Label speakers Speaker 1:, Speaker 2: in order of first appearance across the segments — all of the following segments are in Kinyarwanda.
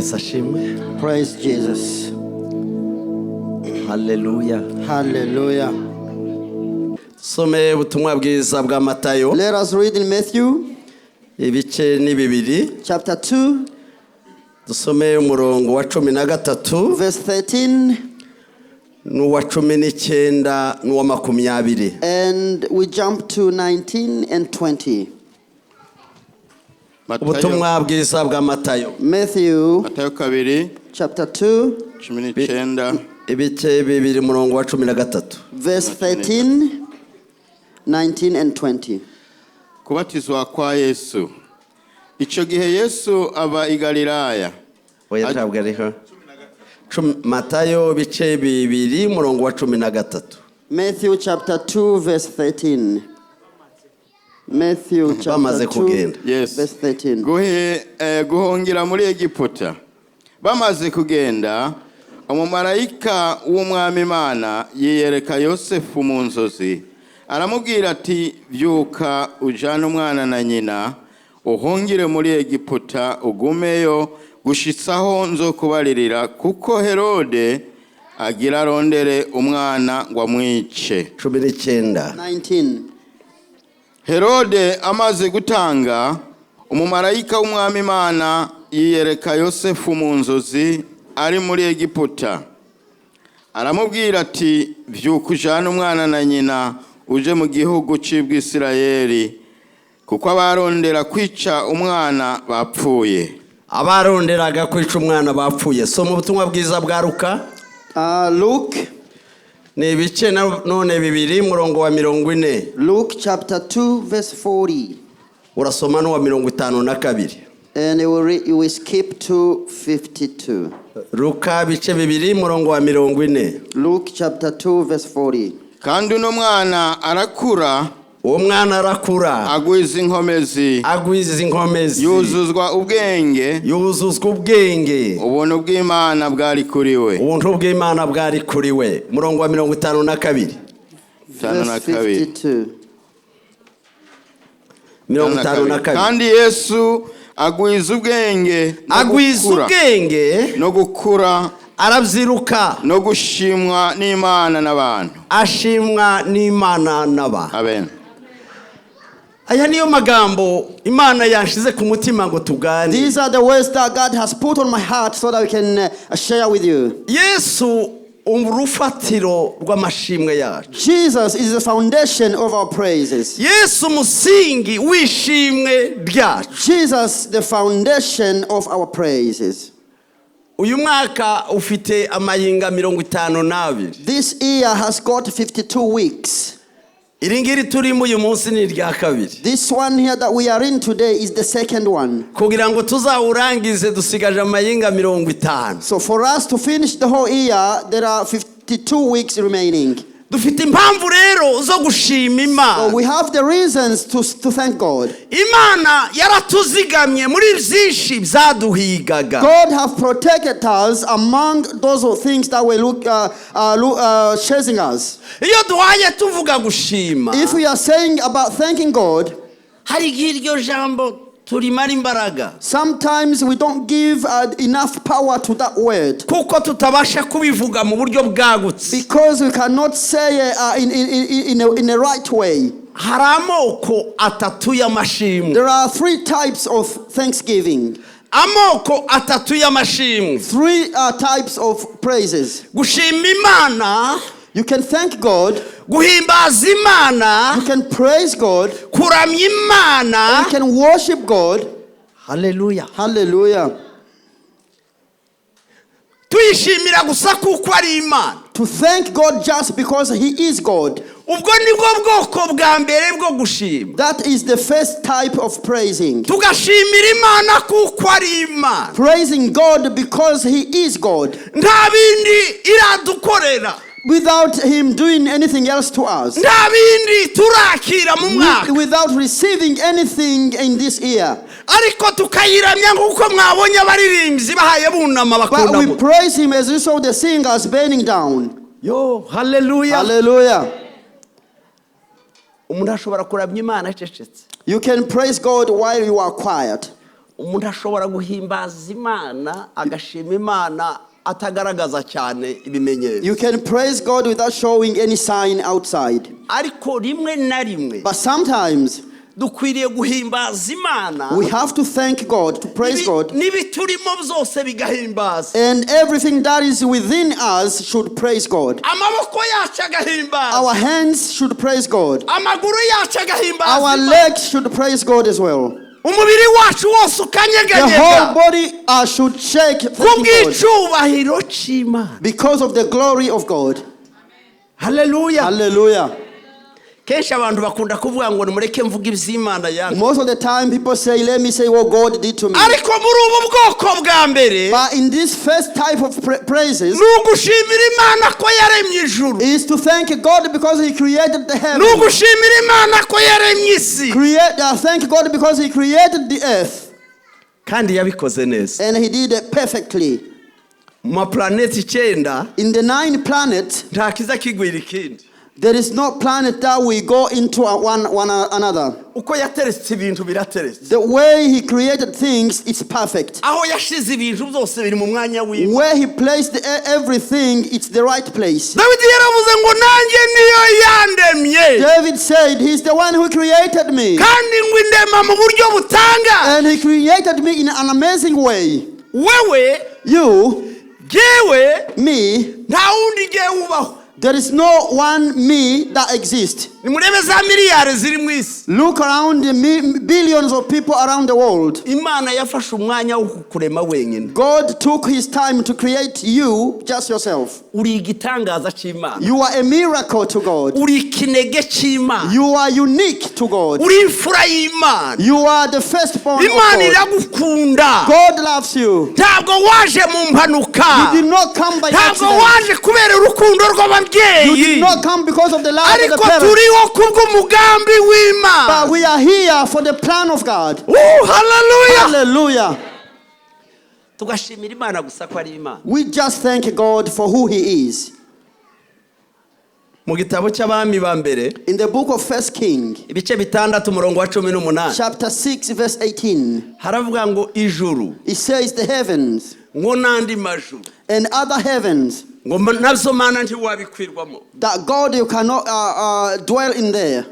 Speaker 1: Yesu ashimwe.
Speaker 2: Praise Jesus.
Speaker 1: Hallelujah.
Speaker 2: Hallelujah.
Speaker 1: Some ubutumwa bwiza bwa Matayo.
Speaker 2: Let us read in Matthew
Speaker 1: Ibice ni bibiri.
Speaker 2: chapter 2
Speaker 1: Dusome umurongo wa 13
Speaker 2: verse 13
Speaker 1: n'uwa 19 n'uwa 20.
Speaker 2: and we jump to 19 and 20.
Speaker 1: Ubutumwa bwiza bwa Matayo.
Speaker 2: Matthew
Speaker 3: kabiri
Speaker 2: chapter 2
Speaker 3: 19
Speaker 1: Ibice bibiri umurongo wa 13.
Speaker 2: verse 13, 19 and 20.
Speaker 3: Kubatizwa kwa Yesu. Ico gihe Yesu aba i Galilaya.
Speaker 1: Oya ntabwo ariho. Matayo bice bibiri umurongo wa 13.
Speaker 2: Matthew chapter 2 verse 13. Matthew chapter
Speaker 1: Bamaze
Speaker 2: 2
Speaker 1: kugenda.
Speaker 3: Yes.
Speaker 2: verse 13.
Speaker 3: Guhongira muri Egiputa. Bamaze kugenda, umumarayika w'umwami Imana yiyereka Yosefu mu nzozi. Aramubwira ati vyuka ujana umwana na nyina uhongire muri Egiputa ugumeyo gushitsaho nzokubaririra kuko Herode agira arondere umwana ngo amwice.
Speaker 2: 19.
Speaker 3: Herode amaze gutanga, umumarayika w'umwami Imana yiyereka Yosefu mu nzozi ari muri Egiputa. Aramubwira ati vyuka ujana umwana na nyina uje mu gihugu c'Isirayeli kuko abarondera kwica umwana bapfuye.
Speaker 1: Abaronderaga kwica umwana bapfuye. So mu butumwa bwiza bwa Luka
Speaker 2: Luke
Speaker 1: ni ibice none bibiri umurongo wa 40.
Speaker 2: Luke chapter 2 verse 40.
Speaker 1: Urasoma no wa 52.
Speaker 2: And you will skip to 52.
Speaker 1: Luka bice bibiri umurongo wa 40.
Speaker 2: Luke chapter 2 verse 40.
Speaker 3: Kandi uno mwana arakura,
Speaker 1: uwo mwana arakura,
Speaker 3: agwiza inkomezi, yuzuzwa ubwenge, ubuntu bw'Imana bwari kuri we.
Speaker 1: Umurongo wa 52.
Speaker 2: 52.
Speaker 3: Kandi Yesu agwiza ubwenge no gukura,
Speaker 1: arabyiruka
Speaker 3: no gushimwa n'Imana n'abantu.
Speaker 1: Ashimwa n'Imana n'abantu.
Speaker 3: Amen.
Speaker 1: Aya niyo magambo Imana yanshize ku mutima ngo tugane.
Speaker 2: These are the words that God has put on my heart so that we can share with you.
Speaker 1: Yesu urufatiro rw'amashimwe yacu.
Speaker 2: Jesus is the foundation of our praises.
Speaker 1: Yesu musingi wishimwe ryacu.
Speaker 2: Jesus the foundation of our praises.
Speaker 1: Uyu mwaka ufite amahinga 52.
Speaker 2: This year has got 52 weeks.
Speaker 1: Iringiri turimo uyu munsi ni rya kabiri.
Speaker 2: This one here that we are in today is the second one.
Speaker 1: Kugira ngo tuzawurangize dusigaje amahinga 50.
Speaker 2: So for us to finish the whole year, there are 52 weeks remaining.
Speaker 1: Dufite impamvu rero zo gushima Imana.
Speaker 2: So we have the reasons to thank God.
Speaker 1: Imana yaratuzigamye muri byinshi byaduhigaga.
Speaker 2: God have protected us among those things that were chasing us.
Speaker 1: Iyo duhaye tuvuga gushima,
Speaker 2: If we are saying about thanking God,
Speaker 1: hari iryo jambo turimara imbaraga.
Speaker 2: Sometimes we don't give enough power to that word.
Speaker 1: Kuko tutabasha kubivuga mu buryo bwagutse.
Speaker 2: Because we cannot say in a right way.
Speaker 1: Haramoko atatu y'amashimwe.
Speaker 2: There are 3 types of thanksgiving.
Speaker 1: Amoko atatu y'amashimwe.
Speaker 2: 3 types of praises.
Speaker 1: Gushima Imana,
Speaker 2: you can thank God,
Speaker 1: guhimbaza Imana,
Speaker 2: you can praise God,
Speaker 1: kuramya Imana,
Speaker 2: you can worship God.
Speaker 1: Hallelujah.
Speaker 2: Hallelujah.
Speaker 1: Tuyishimira gusa kuko ari Imana.
Speaker 2: To thank God just because He is God.
Speaker 1: Ubwo nibwo bwoko bwa mbere bwo gushima.
Speaker 2: That is the first type of praising.
Speaker 1: Tugashimira Imana kuko ari Imana.
Speaker 2: Praising God because He is God.
Speaker 1: Nta bindi iradukorera.
Speaker 2: Without Him doing anything else to us.
Speaker 1: Nta bindi turakira mu mwaka.
Speaker 2: Without receiving anything in this year.
Speaker 1: Ariko tukayiramya nkuko mwabonye abaririmbyi bahaye bunama bakunda.
Speaker 2: But we praise Him as we saw the singers bending down.
Speaker 1: Yo, hallelujah.
Speaker 2: Hallelujah.
Speaker 1: Umuntu ashobora kuramya Imana acecetse.
Speaker 2: You can praise God while you are quiet.
Speaker 1: umuntu ashobora guhimbaza Imana agashima Imana atagaragaza cyane ibimenyetso.
Speaker 2: You can praise God without showing any sign outside.
Speaker 1: Ariko rimwe na rimwe
Speaker 2: But sometimes
Speaker 1: dukwiriye guhimbaza Imana.
Speaker 2: we have to thank God, to praise God.
Speaker 1: N'ibiturimo byose bigahimbaza.
Speaker 2: And everything that is within us should praise God.
Speaker 1: Amaboko yacu agahimbaza.
Speaker 2: Our hands should praise God.
Speaker 1: Amaguru yacu agahimbaza.
Speaker 2: Our legs should praise God as well.
Speaker 1: Umubiri wacu wose
Speaker 2: The
Speaker 1: ukanyeganyega.
Speaker 2: whole body should shake thanking God
Speaker 1: Kubw'icyubahiro cy'Imana.
Speaker 2: because of the glory of God.
Speaker 1: Hallelujah.
Speaker 2: Hallelujah.
Speaker 1: Kenshi abantu bakunda kuvuga ngo nimureke mvuga iby'Imana yanjye.
Speaker 2: Most of the time people say, let me say what God did to me.
Speaker 1: Ariko muri ubu bwoko bwa mbere
Speaker 2: But in this first type of praises
Speaker 1: nugushimira Imana ko yaremye ijuru.
Speaker 2: is to thank God because He created the heaven.
Speaker 1: Nugushimira Imana ko yaremye isi.
Speaker 2: Thank God because He created the earth.
Speaker 1: Kandi yabikoze neza.
Speaker 2: And He did it perfectly.
Speaker 1: Mu maplaneti 9
Speaker 2: In the 9 planets,
Speaker 1: nta kiza kigwira ikindi.
Speaker 2: there is no planet that we go into one another.
Speaker 1: Uko yateretse ibintu birateretse.
Speaker 2: The way He created things is perfect.
Speaker 1: Aho yashize ibintu byose biri mu mwanya wiwe.
Speaker 2: Where He placed everything, it's the right place.
Speaker 1: Dawidi yaravuze ngo nanjye niyo yandemye.
Speaker 2: David said, He's the one who created me.
Speaker 1: Kandi ngo indema mu buryo butanga.
Speaker 2: And He created me in an amazing way.
Speaker 1: Wewe,
Speaker 2: You,
Speaker 1: jewe,
Speaker 2: me,
Speaker 1: nta wundi jewe ubaho.
Speaker 2: there is no one me that exists.
Speaker 1: Nimurebe za miliyari ziri mu isi.
Speaker 2: Look around the billions of people around the world.
Speaker 1: Imana yafashe umwanya wo kukurema wenyine.
Speaker 2: God took His time to create you, just yourself.
Speaker 1: Uri igitangaza cy'Imana.
Speaker 2: You are a miracle to God.
Speaker 1: Uri ikinege cy'Imana.
Speaker 2: You are unique to God.
Speaker 1: Uri imfura y'Imana.
Speaker 2: You are the firstborn of
Speaker 1: Imana
Speaker 2: God.
Speaker 1: iragukunda.
Speaker 2: God loves you.
Speaker 1: Ntabwo waje mu mpanuka.
Speaker 2: You did not come by
Speaker 1: Ntabwo
Speaker 2: accident.
Speaker 1: waje kubera urukundo
Speaker 2: You did
Speaker 1: rw'ababyeyi.
Speaker 2: not come because of the love of the
Speaker 1: Ariko
Speaker 2: parents.
Speaker 1: turiho kubw'umugambi w'Imana.
Speaker 2: But we are here for the plan of God.
Speaker 1: Hallelujah.
Speaker 2: Hallelujah.
Speaker 1: Tugashimira Imana gusa ko ari Imana.
Speaker 2: We just thank God for who He is.
Speaker 1: Mu gitabo cy'abami ba mbere
Speaker 2: In the book of 1 King,
Speaker 1: ibice 6 umurongo wa 18
Speaker 2: chapter 6, verse 18,
Speaker 1: haravuga ngo ijuru
Speaker 2: it says the heavens
Speaker 1: ngo n'andi majuru
Speaker 2: and other heavens,
Speaker 1: ngo nabyo Mana ntiwabikwirwamo.
Speaker 2: that God you cannot dwell in there.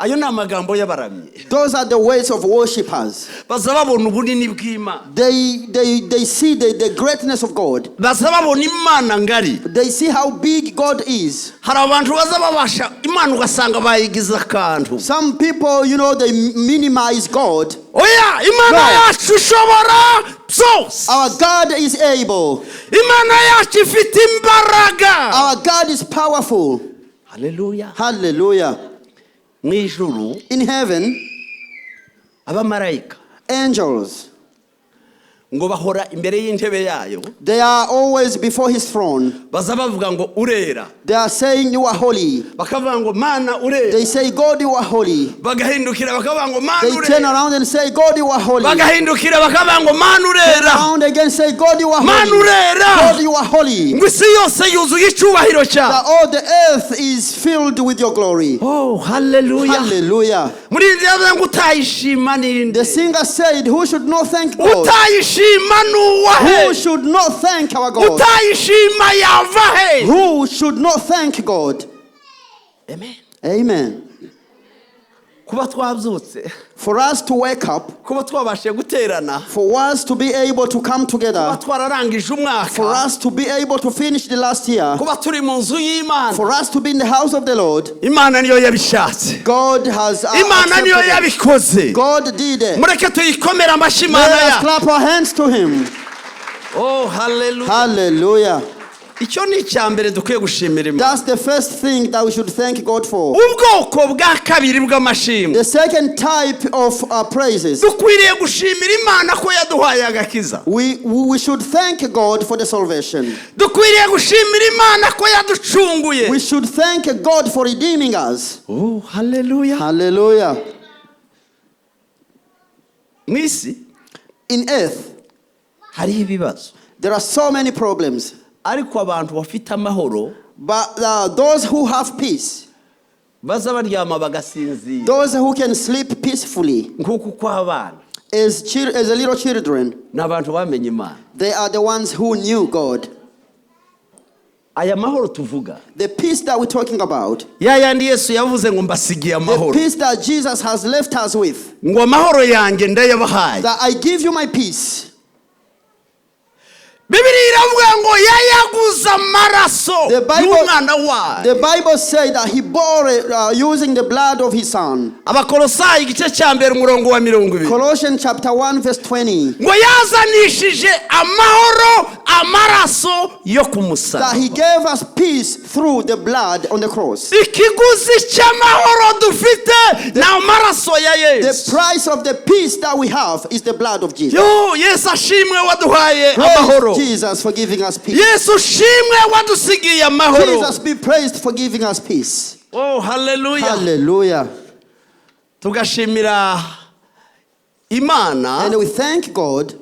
Speaker 1: Ayo ni amagambo y'abaramyi.
Speaker 2: Those are the ways of worshippers.
Speaker 1: Baza babona ubunini bw'Imana.
Speaker 2: They see the greatness of God.
Speaker 1: Baza babona Imana ngari.
Speaker 2: They see how big God is.
Speaker 1: Hari abantu baza babasha Imana ugasanga bayigize akantu.
Speaker 2: Some people, they minimize God.
Speaker 1: Oya, Imana yacu ishobora byose.
Speaker 2: Our God is able.
Speaker 1: Imana yacu ifite imbaraga.
Speaker 2: Our God is powerful.
Speaker 1: Hallelujah.
Speaker 2: Hallelujah.
Speaker 1: Mu ijuru
Speaker 2: In heaven,
Speaker 1: abamarayika
Speaker 2: angels,
Speaker 1: ngo bahora imbere y'intebe yayo.
Speaker 2: they are always before His throne.
Speaker 1: Baza bavuga ngo urera.
Speaker 2: They are saying, you are holy.
Speaker 1: Bakavuga ngo Mana urera.
Speaker 2: They say, God, you are holy.
Speaker 1: Bagahindukira bakavuga ngo Mana
Speaker 2: They turn
Speaker 1: urera.
Speaker 2: around and say, God, you are holy.
Speaker 1: Bagahindukira bakavuga ngo Mana
Speaker 2: Turn
Speaker 1: urera.
Speaker 2: around again and say, God, you are
Speaker 1: Mana
Speaker 2: holy.
Speaker 1: urera.
Speaker 2: God, you are holy.
Speaker 1: Ngo isi yose yuzuye icyubahiro cyawe.
Speaker 2: That all the earth is filled with your glory.
Speaker 1: Oh, hallelujah.
Speaker 2: Hallelujah.
Speaker 1: Muri iri yavuze ngo utayishima ninde.
Speaker 2: The singer said, who should not thank God?
Speaker 1: Utayishima nuwahe.
Speaker 2: Who should not thank our God?
Speaker 1: Utayishima yavahe.
Speaker 2: Who should not thank God?
Speaker 1: Amen.
Speaker 2: Amen.
Speaker 1: Kuba twabyutse.
Speaker 2: For us to wake up,
Speaker 1: Kuba twabashe guterana.
Speaker 2: for us to be able to come
Speaker 1: Kuba
Speaker 2: together,
Speaker 1: twararangije umwaka.
Speaker 2: for us to be able to finish the last year,
Speaker 1: Kuba turi mu nzu y'Imana.
Speaker 2: for us to be in the house of the Lord,
Speaker 1: Imana niyo yabishatse.
Speaker 2: God has
Speaker 1: Imana niyo
Speaker 2: accepted it.
Speaker 1: yabikoze.
Speaker 2: God did it.
Speaker 1: Mureke tuyikomere amashyi
Speaker 2: Let
Speaker 1: Imana
Speaker 2: us
Speaker 1: yacu.
Speaker 2: clap our hands to Him.
Speaker 1: Oh, hallelujah.
Speaker 2: Hallelujah.
Speaker 1: Icyo ni icyambere dukwiye gushimira Imana.
Speaker 2: That's the first thing that we should thank God for.
Speaker 1: Ubwoko bwa kabiri bw'amashimwe.
Speaker 2: The second type of praises,
Speaker 1: Dukwiriye gushimira Imana ko yaduhaye agakiza.
Speaker 2: we should thank God for the salvation.
Speaker 1: Dukwiriye gushimira Imana ko yaducunguye.
Speaker 2: We should thank God for redeeming us.
Speaker 1: Oh, hallelujah.
Speaker 2: Hallelujah.
Speaker 1: Mu isi
Speaker 2: In earth,
Speaker 1: hariho ibibazo.
Speaker 2: there are so many problems.
Speaker 1: Ariko abantu bafite amahoro
Speaker 2: But those who have peace,
Speaker 1: baza baryama bagasinzira
Speaker 2: those who can sleep peacefully,
Speaker 1: nk'uko kw'abana.
Speaker 2: as a little children,
Speaker 1: ni abantu bamenye Imana.
Speaker 2: they are the ones who knew God.
Speaker 1: Aya mahoro tuvuga,
Speaker 2: The peace that we're talking about,
Speaker 1: ya yandi Yesu yavuze ngo mbasigiye
Speaker 2: the
Speaker 1: amahoro,
Speaker 2: peace that Jesus has left us with,
Speaker 1: ngo amahoro yanjye ndayabahaye.
Speaker 2: that I give you my peace.
Speaker 1: Bibiri iravuga ngo yayaguza amaraso y'umwana wayo.
Speaker 2: The Bible says that he bore it using the blood of his son.
Speaker 1: Abakolosayi igice cya mbere umurongo wa 20.
Speaker 2: Colossians chapter 1 verse 20.
Speaker 1: Ngo yazanishije amahoro amaraso yo ku musaraba.
Speaker 2: That he gave us peace through the blood on the cross.
Speaker 1: Ikiguzi cy'amahoro dufite na amaraso ya
Speaker 2: The
Speaker 1: Yesu.
Speaker 2: price of the peace that we have is the blood of Jesus.
Speaker 1: Yo, Yesu ashimwe waduhaye
Speaker 2: Praise
Speaker 1: amahoro.
Speaker 2: Jesus for giving us peace.
Speaker 1: Yesu shimwe wadusigiye amahoro.
Speaker 2: Jesus be praised for giving us peace.
Speaker 1: Oh, hallelujah.
Speaker 2: Hallelujah.
Speaker 1: Tugashimira Imana
Speaker 2: And we thank God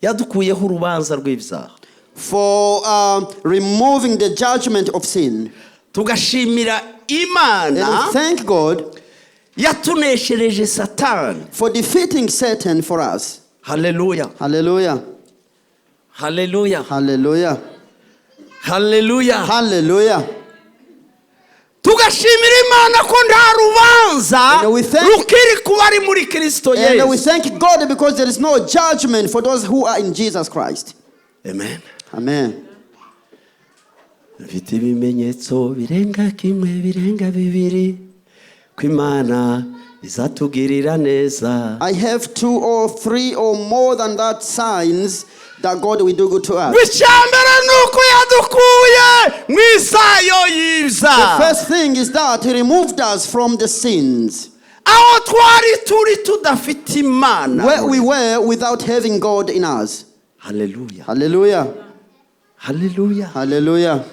Speaker 1: yadukuyeho urubanza rw'ibyaha.
Speaker 2: for removing the judgment of sin.
Speaker 1: Tugashimira
Speaker 2: And
Speaker 1: Imana
Speaker 2: we thank God
Speaker 1: yatuneshereje Satani.
Speaker 2: for defeating Satan for us.
Speaker 1: Hallelujah.
Speaker 2: Hallelujah.
Speaker 1: Hallelujah.
Speaker 2: Hallelujah.
Speaker 1: Hallelujah.
Speaker 2: Hallelujah.
Speaker 1: Tugashimira Imana ko nta rubanza
Speaker 2: And we thank-
Speaker 1: rukiri ku bari muri Kristo
Speaker 2: And we
Speaker 1: Yesu.
Speaker 2: thank God because there is no judgment for those who are in Jesus Christ.
Speaker 1: Amen.
Speaker 2: Amen.
Speaker 1: Mfite ibimenyetso birenga kimwe birenga bibiri ko Imana izatugirira neza.
Speaker 2: I have 2 or 3 or more than that signs that God will do good to us.
Speaker 1: Icyambere nuko yadukuye mu isayo
Speaker 2: The
Speaker 1: y'ibyaha.
Speaker 2: first thing is that he removed us from the sins
Speaker 1: Aho twari turi tudafite Imana.
Speaker 2: where we were without having God in us.
Speaker 1: Hallelujah.
Speaker 2: Hallelujah.
Speaker 1: Hallelujah.
Speaker 2: Hallelujah.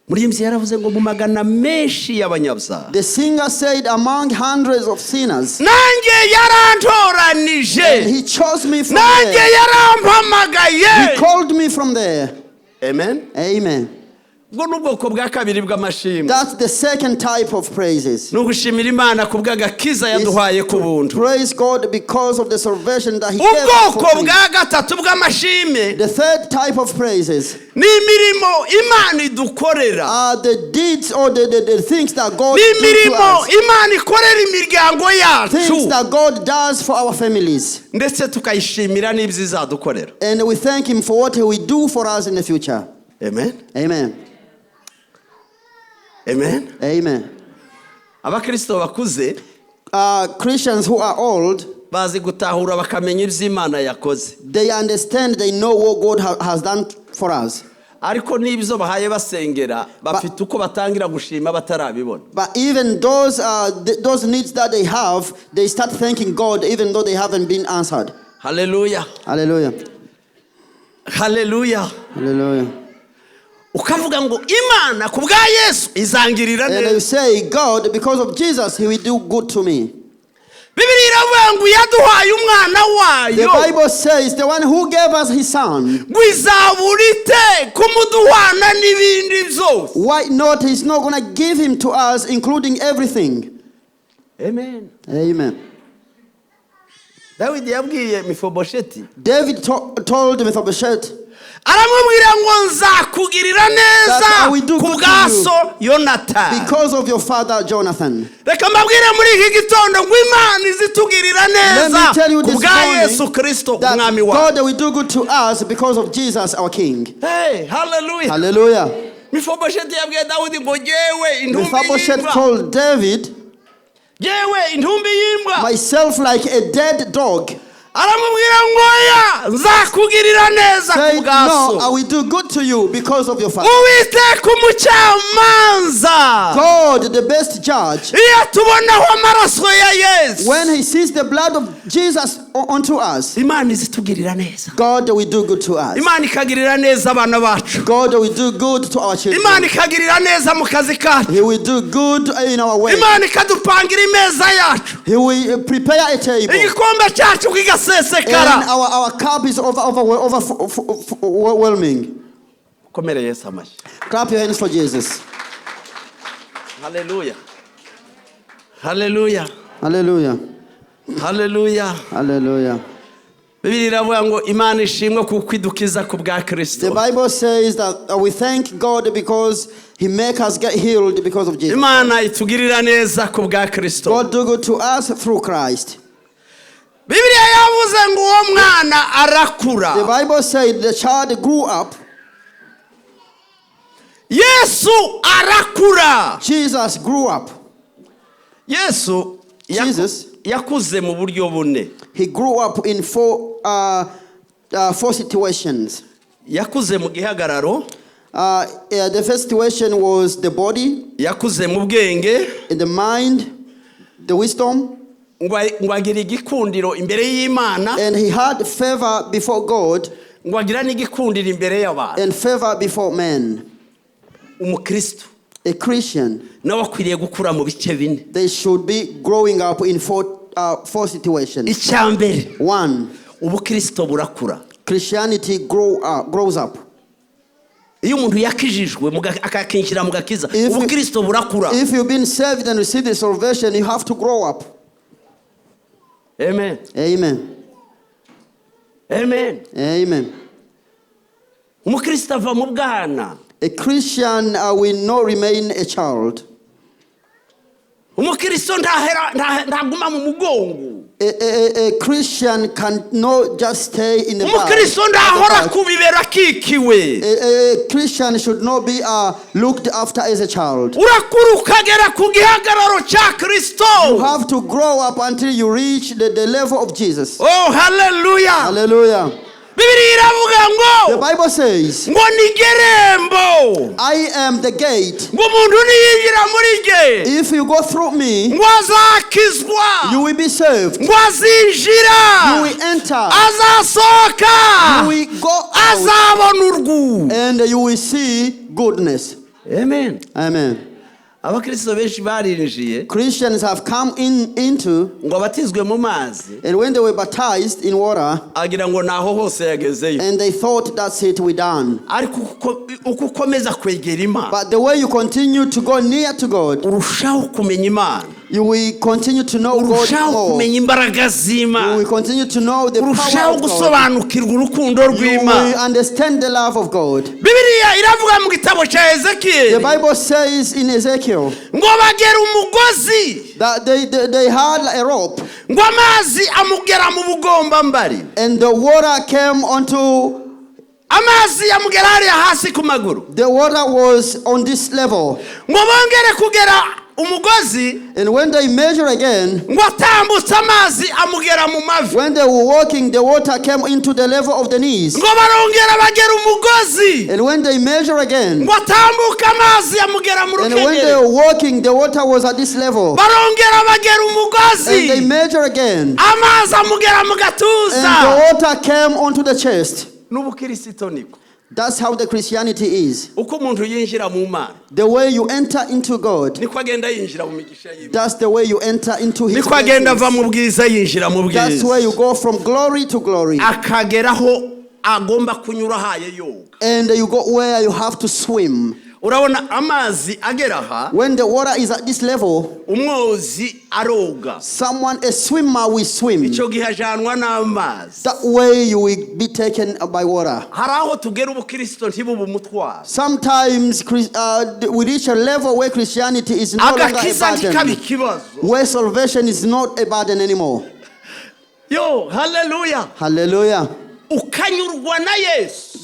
Speaker 1: Murimbyi yaravuze ngo mu magana menshi y'abanyabyaha.
Speaker 2: The singer said, among hundreds of sinners,
Speaker 1: Nanjye yarantoranije.
Speaker 2: he chose me from
Speaker 1: Nanjye
Speaker 2: there.
Speaker 1: yarampamagaye.
Speaker 2: He called me from there.
Speaker 1: Amen.
Speaker 2: Amen.
Speaker 1: Ubwo ni ubwoko bwa kabiri bw'amashimwe.
Speaker 2: That's the second type of praises.
Speaker 1: Ni ugushimira Imana ku bw'agakiza yaduhaye ku buntu.
Speaker 2: Praise God because of the salvation that he gave us
Speaker 1: Ubwoko
Speaker 2: for free.
Speaker 1: bwa gatatu bw'amashimwe
Speaker 2: The third type of praises
Speaker 1: ni imirimo Imana idukorera.
Speaker 2: are the deeds or the things that God
Speaker 1: Ni
Speaker 2: do to
Speaker 1: imirimo
Speaker 2: us.
Speaker 1: Imana ikorera imiryango
Speaker 2: Things
Speaker 1: yacu.
Speaker 2: that God does for our families.
Speaker 1: Ndetse tukayishimira n'ibyo izadukorera.
Speaker 2: And we thank him for what he will do for us in the future.
Speaker 1: Amen.
Speaker 2: Amen.
Speaker 1: Amen.
Speaker 2: Amen.
Speaker 1: Abakristo bakuze
Speaker 2: Christians who are old,
Speaker 1: bazi gutahura bakamenya ibyo Imana yakoze.
Speaker 2: they understand, they know what God has done for us.
Speaker 1: Ariko n'ibyo bahaye basengera bafite uko batangira gushima batarabibona.
Speaker 2: But even those needs that they have, they start thanking God even though they haven't been answered.
Speaker 1: Hallelujah.
Speaker 2: Hallelujah.
Speaker 1: Hallelujah.
Speaker 2: Hallelujah.
Speaker 1: Ukavuga ngo Imana ku bwa Yesu izangirira
Speaker 2: And you
Speaker 1: neza.
Speaker 2: say, God, because of Jesus, he will do good to me.
Speaker 1: Bibiri iravuga ngo yaduhaye umwana
Speaker 2: The
Speaker 1: wayo.
Speaker 2: Bible says, the one who gave us his son,
Speaker 1: Ngo izaburite kumuduhana n'ibindi byose.
Speaker 2: why not? He's not going to give him to us, including everything.
Speaker 1: Amen.
Speaker 2: Amen.
Speaker 1: Dawidi yabwiye Mifobosheti.
Speaker 2: David told Mephibosheth,
Speaker 1: Aramubwira ngo nzakugirira
Speaker 2: That I
Speaker 1: neza
Speaker 2: will do
Speaker 1: ku
Speaker 2: good to
Speaker 1: bwa
Speaker 2: you.
Speaker 1: so Yonatani.
Speaker 2: because of your father Jonathan.
Speaker 1: Reka mbabwire muri iki gitondo ngo Imana izitugirira
Speaker 2: Let me
Speaker 1: neza
Speaker 2: tell you
Speaker 1: ku
Speaker 2: this
Speaker 1: bwa
Speaker 2: morning
Speaker 1: Yesu Kristo
Speaker 2: that
Speaker 1: umwami wacu.
Speaker 2: God will do good to us because of Jesus our King.
Speaker 1: Hey, hallelujah.
Speaker 2: Hallelujah.
Speaker 1: Mifobosheti yabwiye Dawidi ngo jewe intumbi
Speaker 2: Mephibosheth
Speaker 1: y'imbwa.
Speaker 2: told David,
Speaker 1: Jewe intumbi y'imbwa.
Speaker 2: myself like a dead dog.
Speaker 1: Aramubwira ngo oya nzakugirira neza
Speaker 2: Said,
Speaker 1: ku bwa
Speaker 2: no, I
Speaker 1: so.
Speaker 2: will do good to you because of your father.
Speaker 1: Uwiteka umucamanza.
Speaker 2: God, the best judge,
Speaker 1: Iyo tubonaho amaraso ya Yesu.
Speaker 2: when he sees the blood of Jesus onto us,
Speaker 1: Imana izitugirira neza.
Speaker 2: God will do good to us.
Speaker 1: Imana ikagirira neza abana bacu.
Speaker 2: God will do good to our children.
Speaker 1: Imana ikagirira neza mu kazi kacu.
Speaker 2: He will do good in our way.
Speaker 1: Imana ikadupangira imeza yacu.
Speaker 2: He will prepare a table.
Speaker 1: Igikombe cyacu
Speaker 2: And
Speaker 1: kigasesekara.
Speaker 2: our cup is overwhelming.
Speaker 1: Komere Yesu amashyi.
Speaker 2: Clap your hands for Jesus.
Speaker 1: Hallelujah. Hallelujah.
Speaker 2: Hallelujah.
Speaker 1: Hallelujah.
Speaker 2: Hallelujah.
Speaker 1: Bibiliya iravuga ngo Imana ishimwe kuko idukiza ku bwa Kristo.
Speaker 2: The Bible says that we thank God because He make us get healed because of Jesus.
Speaker 1: Imana itugirira neza ku bwa Kristo.
Speaker 2: God do good to us through Christ.
Speaker 1: Bibiliya yavuze ngo uwo mwana arakura.
Speaker 2: The Bible said the child grew up.
Speaker 1: Yesu arakura.
Speaker 2: Jesus grew up.
Speaker 1: Yesu yakuze mu buryo bune.
Speaker 2: He grew up in four situations.
Speaker 1: Yakuze mu gihagararo.
Speaker 2: The first situation was the body.
Speaker 1: Yakuze mu bwenge.
Speaker 2: In the mind, the wisdom.
Speaker 1: Ngo agira igikundiro imbere y'Imana.
Speaker 2: And he had favor before God.
Speaker 1: Ngo agira n'igikundiro imbere y'abantu.
Speaker 2: And favor before men.
Speaker 1: Umukristo.
Speaker 2: A Christian.
Speaker 1: Nawe akwiriye gukura mu bice bine.
Speaker 2: They should be growing up in four situations.
Speaker 1: Icyambere.
Speaker 2: One.
Speaker 1: Ubukristo burakura.
Speaker 2: Christianity grows up.
Speaker 1: Iyo umuntu yakijijwe akakinjira mu gakiza, ubukristo burakura.
Speaker 2: If you've been saved and received the salvation, you have to grow up.
Speaker 1: Amen.
Speaker 2: Amen.
Speaker 1: Amen.
Speaker 2: Amen.
Speaker 1: Umukristo ava mu bwana.
Speaker 2: A Christian will not remain a child.
Speaker 1: Umukristo ntaguma mu mugongo.
Speaker 2: A Christian cannot just stay in the back.
Speaker 1: Umukristo ndahora kubibera kikiwe.
Speaker 2: A Christian should not be looked after as a child.
Speaker 1: Urakura ukagera ku gihagararo cya Kristo.
Speaker 2: You have to grow up until you reach the level of Jesus.
Speaker 1: Oh, hallelujah.
Speaker 2: Hallelujah. The Bible says, I am the gate. If you go through me, you will be saved. You will enter. You will go out. And you will see goodness.
Speaker 1: Amen.
Speaker 2: Amen. Christians have come into, and when they were baptized in water, and they thought that's it, we're done. But the way you continue to go near to God, you will continue to know God more. You will continue to know the power of God. You will understand the love of God. The Bible says in Ezekiel that they had a rope, and the water came onto. The water was on this level. And when they measure again, when they were walking, the water came into the level of the knees. And when they measure again, and when they were walking, the water was at this level. And they measure again, and the water came onto the chest. That's how the Christianity is. The way you enter into God, that's the way you enter into His blessings. That's where you go from glory to glory. And you go where you have to swim. When the water is at this level, a swimmer will swim. That way you will be taken by water. Sometimes we reach a level where Christianity is no longer a burden, where salvation is not a burden anymore.
Speaker 1: Hallelujah.
Speaker 2: Hallelujah.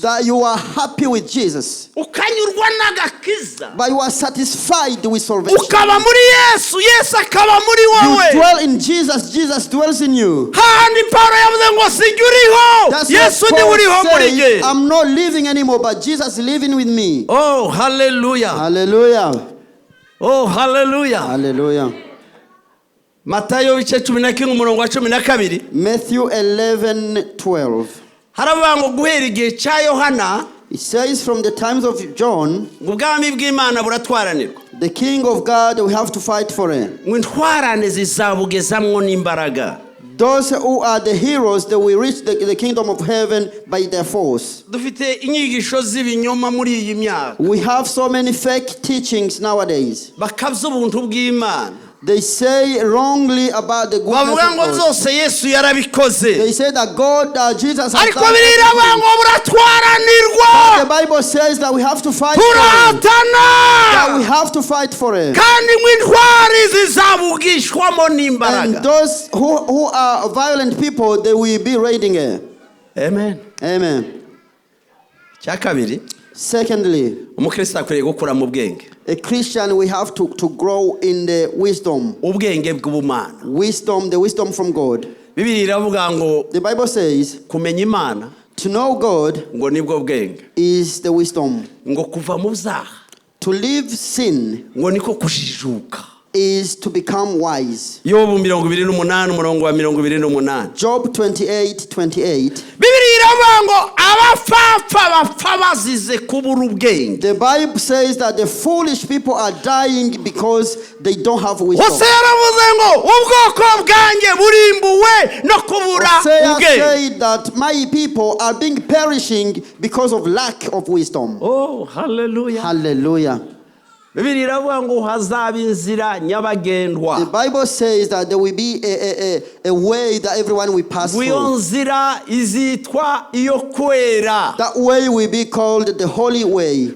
Speaker 2: That you are happy with Jesus, but you are satisfied with salvation. You dwell in Jesus, Jesus dwells in you. That's what Paul said, I'm not living anymore, but Jesus is living with me.
Speaker 1: Oh, hallelujah.
Speaker 2: Hallelujah.
Speaker 1: Oh, hallelujah.
Speaker 2: Hallelujah.
Speaker 1: Matthew
Speaker 2: 11:12. It says from the times of John, the King of God, we have to fight for him. Those who are the heroes, they will reach the kingdom of heaven by their force. We have so many fake teachings nowadays. They say wrongly about the goodness of God. They say that God, Jesus has done everything. But the Bible says that we have to fight for Him. That we have to fight for Him. And those who are violent people, they will be raiding Him.
Speaker 1: Amen.
Speaker 2: Amen. Secondly, a Christian, we have to grow in the wisdom. Wisdom, the wisdom from God. The Bible says, to know God is the wisdom. To leave sin is to become wise. Job 28:28. The Bible says that the foolish people are dying because they don't have wisdom. Hosea said that my people are being perishing because of lack of wisdom.
Speaker 1: Oh, hallelujah.
Speaker 2: Hallelujah. The Bible says that there will be a way that everyone will pass through. That way will be called the holy way.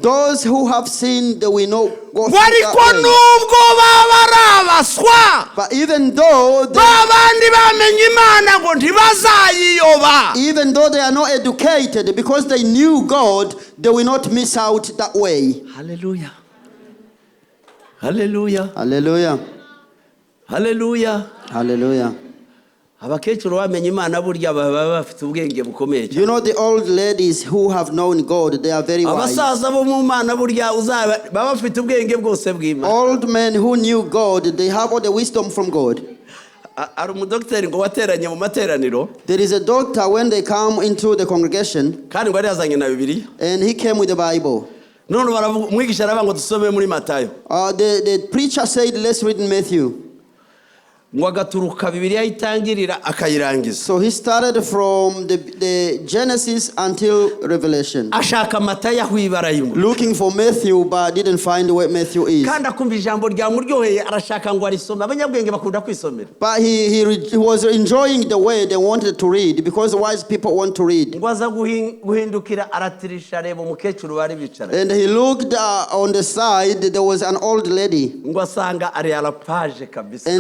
Speaker 2: Those who have sinned, they will not go through that way. But even though they are not educated, because they knew God, they will not miss out that way.
Speaker 1: Hallelujah. Hallelujah.
Speaker 2: Hallelujah.
Speaker 1: Hallelujah.
Speaker 2: Hallelujah.
Speaker 1: You know
Speaker 2: the old ladies who have known God, they are very wise. Old men who knew God, they have all the wisdom from God. There is a doctor when they come into the congregation, and he came with the Bible. The preacher said, let's read in Matthew. So he started from the Genesis until Revelation, looking for Matthew, but didn't find where Matthew is. But he was enjoying the way they wanted to read, because wise people want to read. And he looked on the side, there was an old lady. And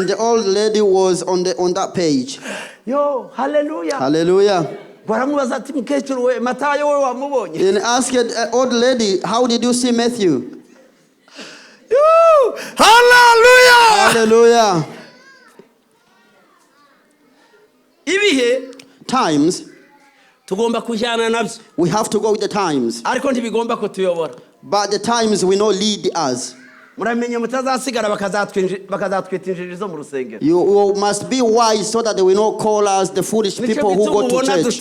Speaker 2: the old lady was on that page.
Speaker 1: Yo, hallelujah.
Speaker 2: Hallelujah. And asked an old lady, how did you see Matthew?
Speaker 1: Yo, hallelujah.
Speaker 2: Hallelujah. Times, we have to go with the times. But the times will not lead us. You must be wise so that they will not call us the foolish people who go to church.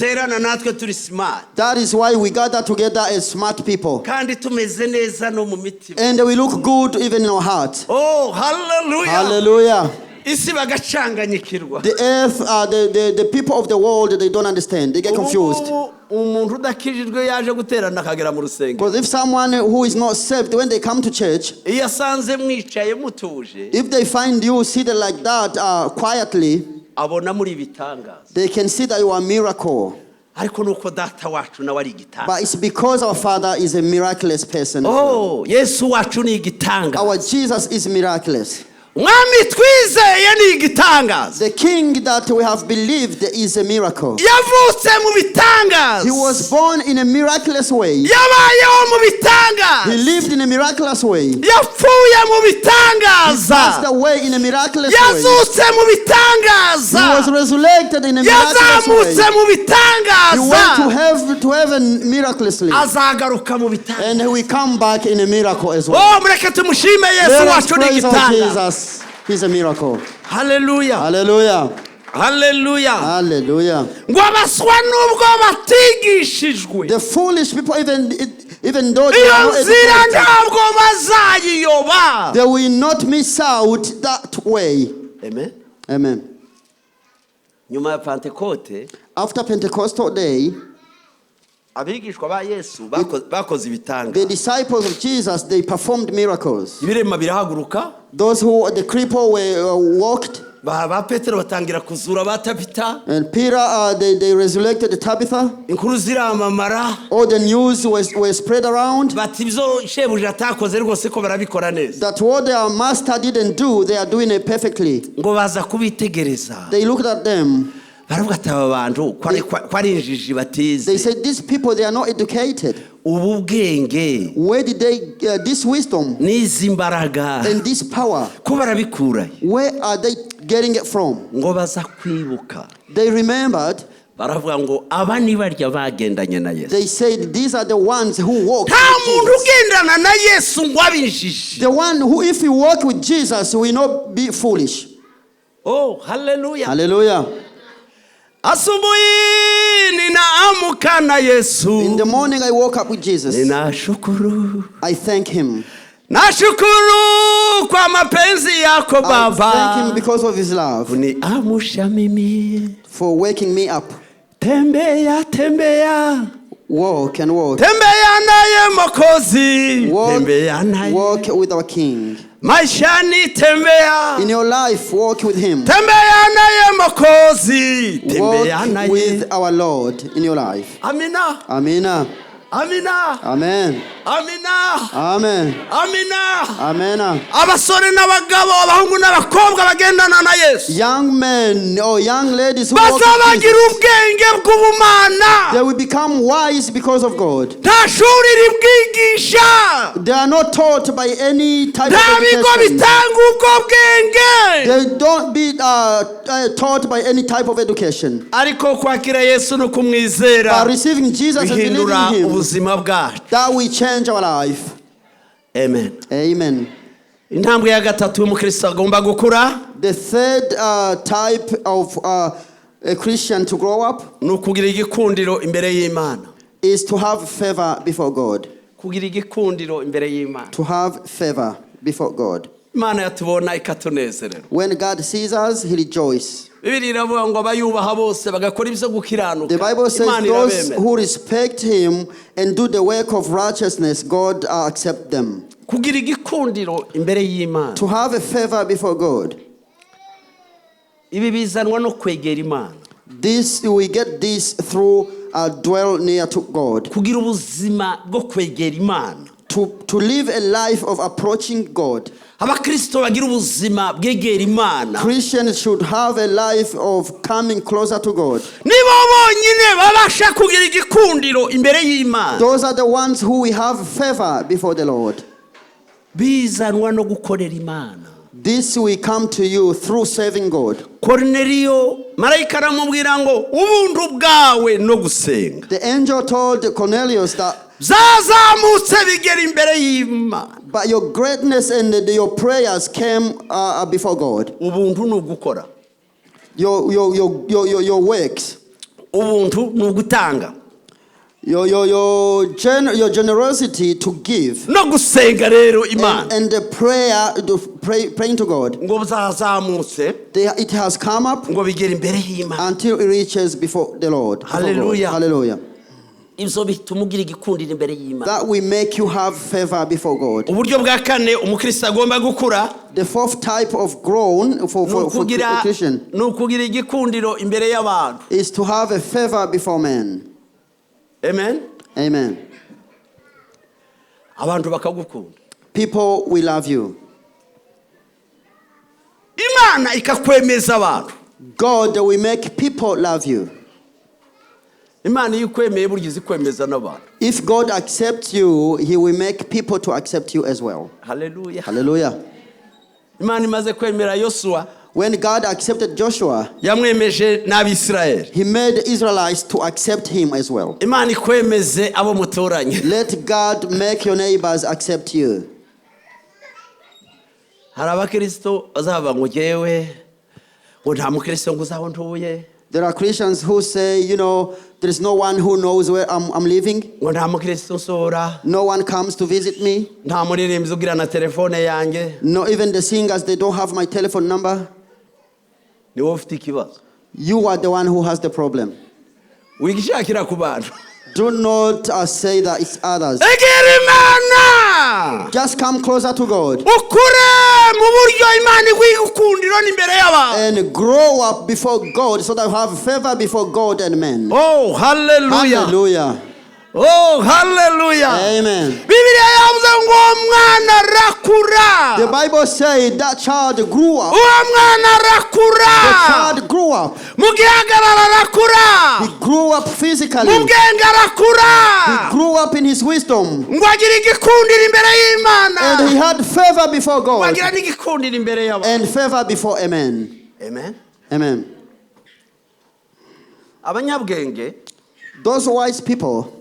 Speaker 2: That is why we gather together as smart people. And we look good even in our heart.
Speaker 1: Oh, hallelujah.
Speaker 2: Hallelujah. The earth, the people of the world, they don't understand. They get confused. Because if someone who is not saved, when they come to church, if they find you seated like that quietly, they can see that you are a miracle. But it's because our Father is a miraculous person.
Speaker 1: Oh, Yesu wacu ni igitanga.
Speaker 2: Our Jesus is miraculous.
Speaker 1: The
Speaker 2: king that we have believed is a miracle. He was born in a miraculous way. He lived in a miraculous way. He passed away in a miraculous way. He was resurrected in a miraculous way. He went to heaven miraculously. And he come back in a miracle as well. Let us praise our Jesus. He's a miracle.
Speaker 1: Hallelujah.
Speaker 2: Hallelujah.
Speaker 1: Hallelujah.
Speaker 2: Hallelujah. The foolish people, even though they are not educated, they will not miss out that way.
Speaker 1: Amen.
Speaker 2: Amen. After Pentecostal day,
Speaker 1: abigishwa ba Yesu bakoze ibitanga.
Speaker 2: The disciples of Jesus, they performed miracles.
Speaker 1: Ibirema birahaguruka.
Speaker 2: Those who the cripple were walked.
Speaker 1: Ba Petero batangira kuzura batapita.
Speaker 2: And Peter, they resurrected the Tabitha.
Speaker 1: Inkuru ziramamara.
Speaker 2: All the news was spread around.
Speaker 1: Bati ibyo shebuja atakoze rwose ko barabikora neza.
Speaker 2: That what their master didn't do, they are doing it perfectly.
Speaker 1: Ngo baza kubitegereza.
Speaker 2: They looked at them.
Speaker 1: Baravuga ati aba bantu kwari injiji batize.
Speaker 2: They said these people, they are not educated.
Speaker 1: Ubu bwenge.
Speaker 2: Where did they this wisdom?
Speaker 1: N'izi mbaraga.
Speaker 2: And this power.
Speaker 1: Ko barabikura.
Speaker 2: Where are they getting it from?
Speaker 1: Ngo baza kwibuka.
Speaker 2: They remembered.
Speaker 1: Baravuga ngo aba ni barya bagendanye na Yesu.
Speaker 2: They said these are the ones who walk.
Speaker 1: Nta muntu ugendana na Yesu ngo abinjiji.
Speaker 2: The one who, if we walk with Jesus, will not be foolish.
Speaker 1: Oh, hallelujah.
Speaker 2: Hallelujah.
Speaker 1: Asubuhi ninaamuka na Yesu.
Speaker 2: In the morning I woke up with Jesus.
Speaker 1: Ninashukuru.
Speaker 2: I thank him.
Speaker 1: Nashukuru kwa mapenzi yako Baba.
Speaker 2: I thank him because of his love.
Speaker 1: Uniamsha mimi.
Speaker 2: For waking me up.
Speaker 1: Tembea, tembea.
Speaker 2: Walk and walk.
Speaker 1: Tembea naye Mwokozi. Tembea naye.
Speaker 2: Walk with our King.
Speaker 1: Maishani tembea.
Speaker 2: In your life, walk with him.
Speaker 1: Tembea naye Mwokozi. Tembea naye.
Speaker 2: Walk with our Lord in your life.
Speaker 1: Amina.
Speaker 2: Amina.
Speaker 1: Amina.
Speaker 2: Amen.
Speaker 1: Amina.
Speaker 2: Amen.
Speaker 1: Amina.
Speaker 2: Amen.
Speaker 1: Abasore n'abagabo abahungu n'abakobwa bagendana na Yesu.
Speaker 2: Young men or young ladies who walk with
Speaker 1: bazabagira ubwenge bw'ubumana.
Speaker 2: They will become wise because of God.
Speaker 1: Nta shuri ribwigisha.
Speaker 2: They are not taught by any type of
Speaker 1: education. Nta bigo bitanga ubwo bwenge.
Speaker 2: They don't be taught by any type of education.
Speaker 1: Ariko kwakira Yesu no kumwizera.
Speaker 2: By receiving Jesus and believing him.
Speaker 1: That
Speaker 2: will change our life.
Speaker 1: Amen.
Speaker 2: Amen.
Speaker 1: Intambwe ya gatatu umukristo agomba gukura.
Speaker 2: The third type of a Christian to grow up
Speaker 1: nukugira igikundiro imbere y'Imana.
Speaker 2: Is to have favor before God.
Speaker 1: Kugira igikundiro imbere y'Imana.
Speaker 2: To have favor before God.
Speaker 1: Imana yatubona ikatunezerera.
Speaker 2: When God sees us, he rejoices.
Speaker 1: The
Speaker 2: Bible says those who respect him and do the work of righteousness, God accepts them. To have a favor before God. This we get this through dwell near to God. To live a life of approaching God. Christians should have a life of coming closer to God. Those are the ones who we have favor before the Lord. This will come to you through serving God. The angel told Cornelius that but your greatness and your prayers came before God. Your works. Your generosity to give. And the prayer, praying to God. It has come up until it reaches before the Lord.
Speaker 1: Hallelujah.
Speaker 2: Hallelujah. That will make you have favor before God. The fourth type of grown for Christian is to have a favor before men.
Speaker 1: Amen.
Speaker 2: Amen. People will love you. God will make people love you. If God accepts you, he will make people to accept you as well.
Speaker 1: Hallelujah.
Speaker 2: Hallelujah. When God accepted Joshua, he made Israelites to accept him as well. Let God make your neighbors accept you. There are Christians who say, there is no one who knows where I'm living. No one comes to visit me. No, even the singers, they don't have my telephone number. You are the one who has the problem. Do not say that it's others. Just come closer to God. And grow up before God so that you have favor before God and men.
Speaker 1: Oh, hallelujah.
Speaker 2: Hallelujah.
Speaker 1: Oh, hallelujah.
Speaker 2: Amen. The Bible says that child grew up. The child grew up. He grew up physically. He grew up in his wisdom. And he had favor before God. And favor before men.
Speaker 1: Amen.
Speaker 2: Amen. Those wise people,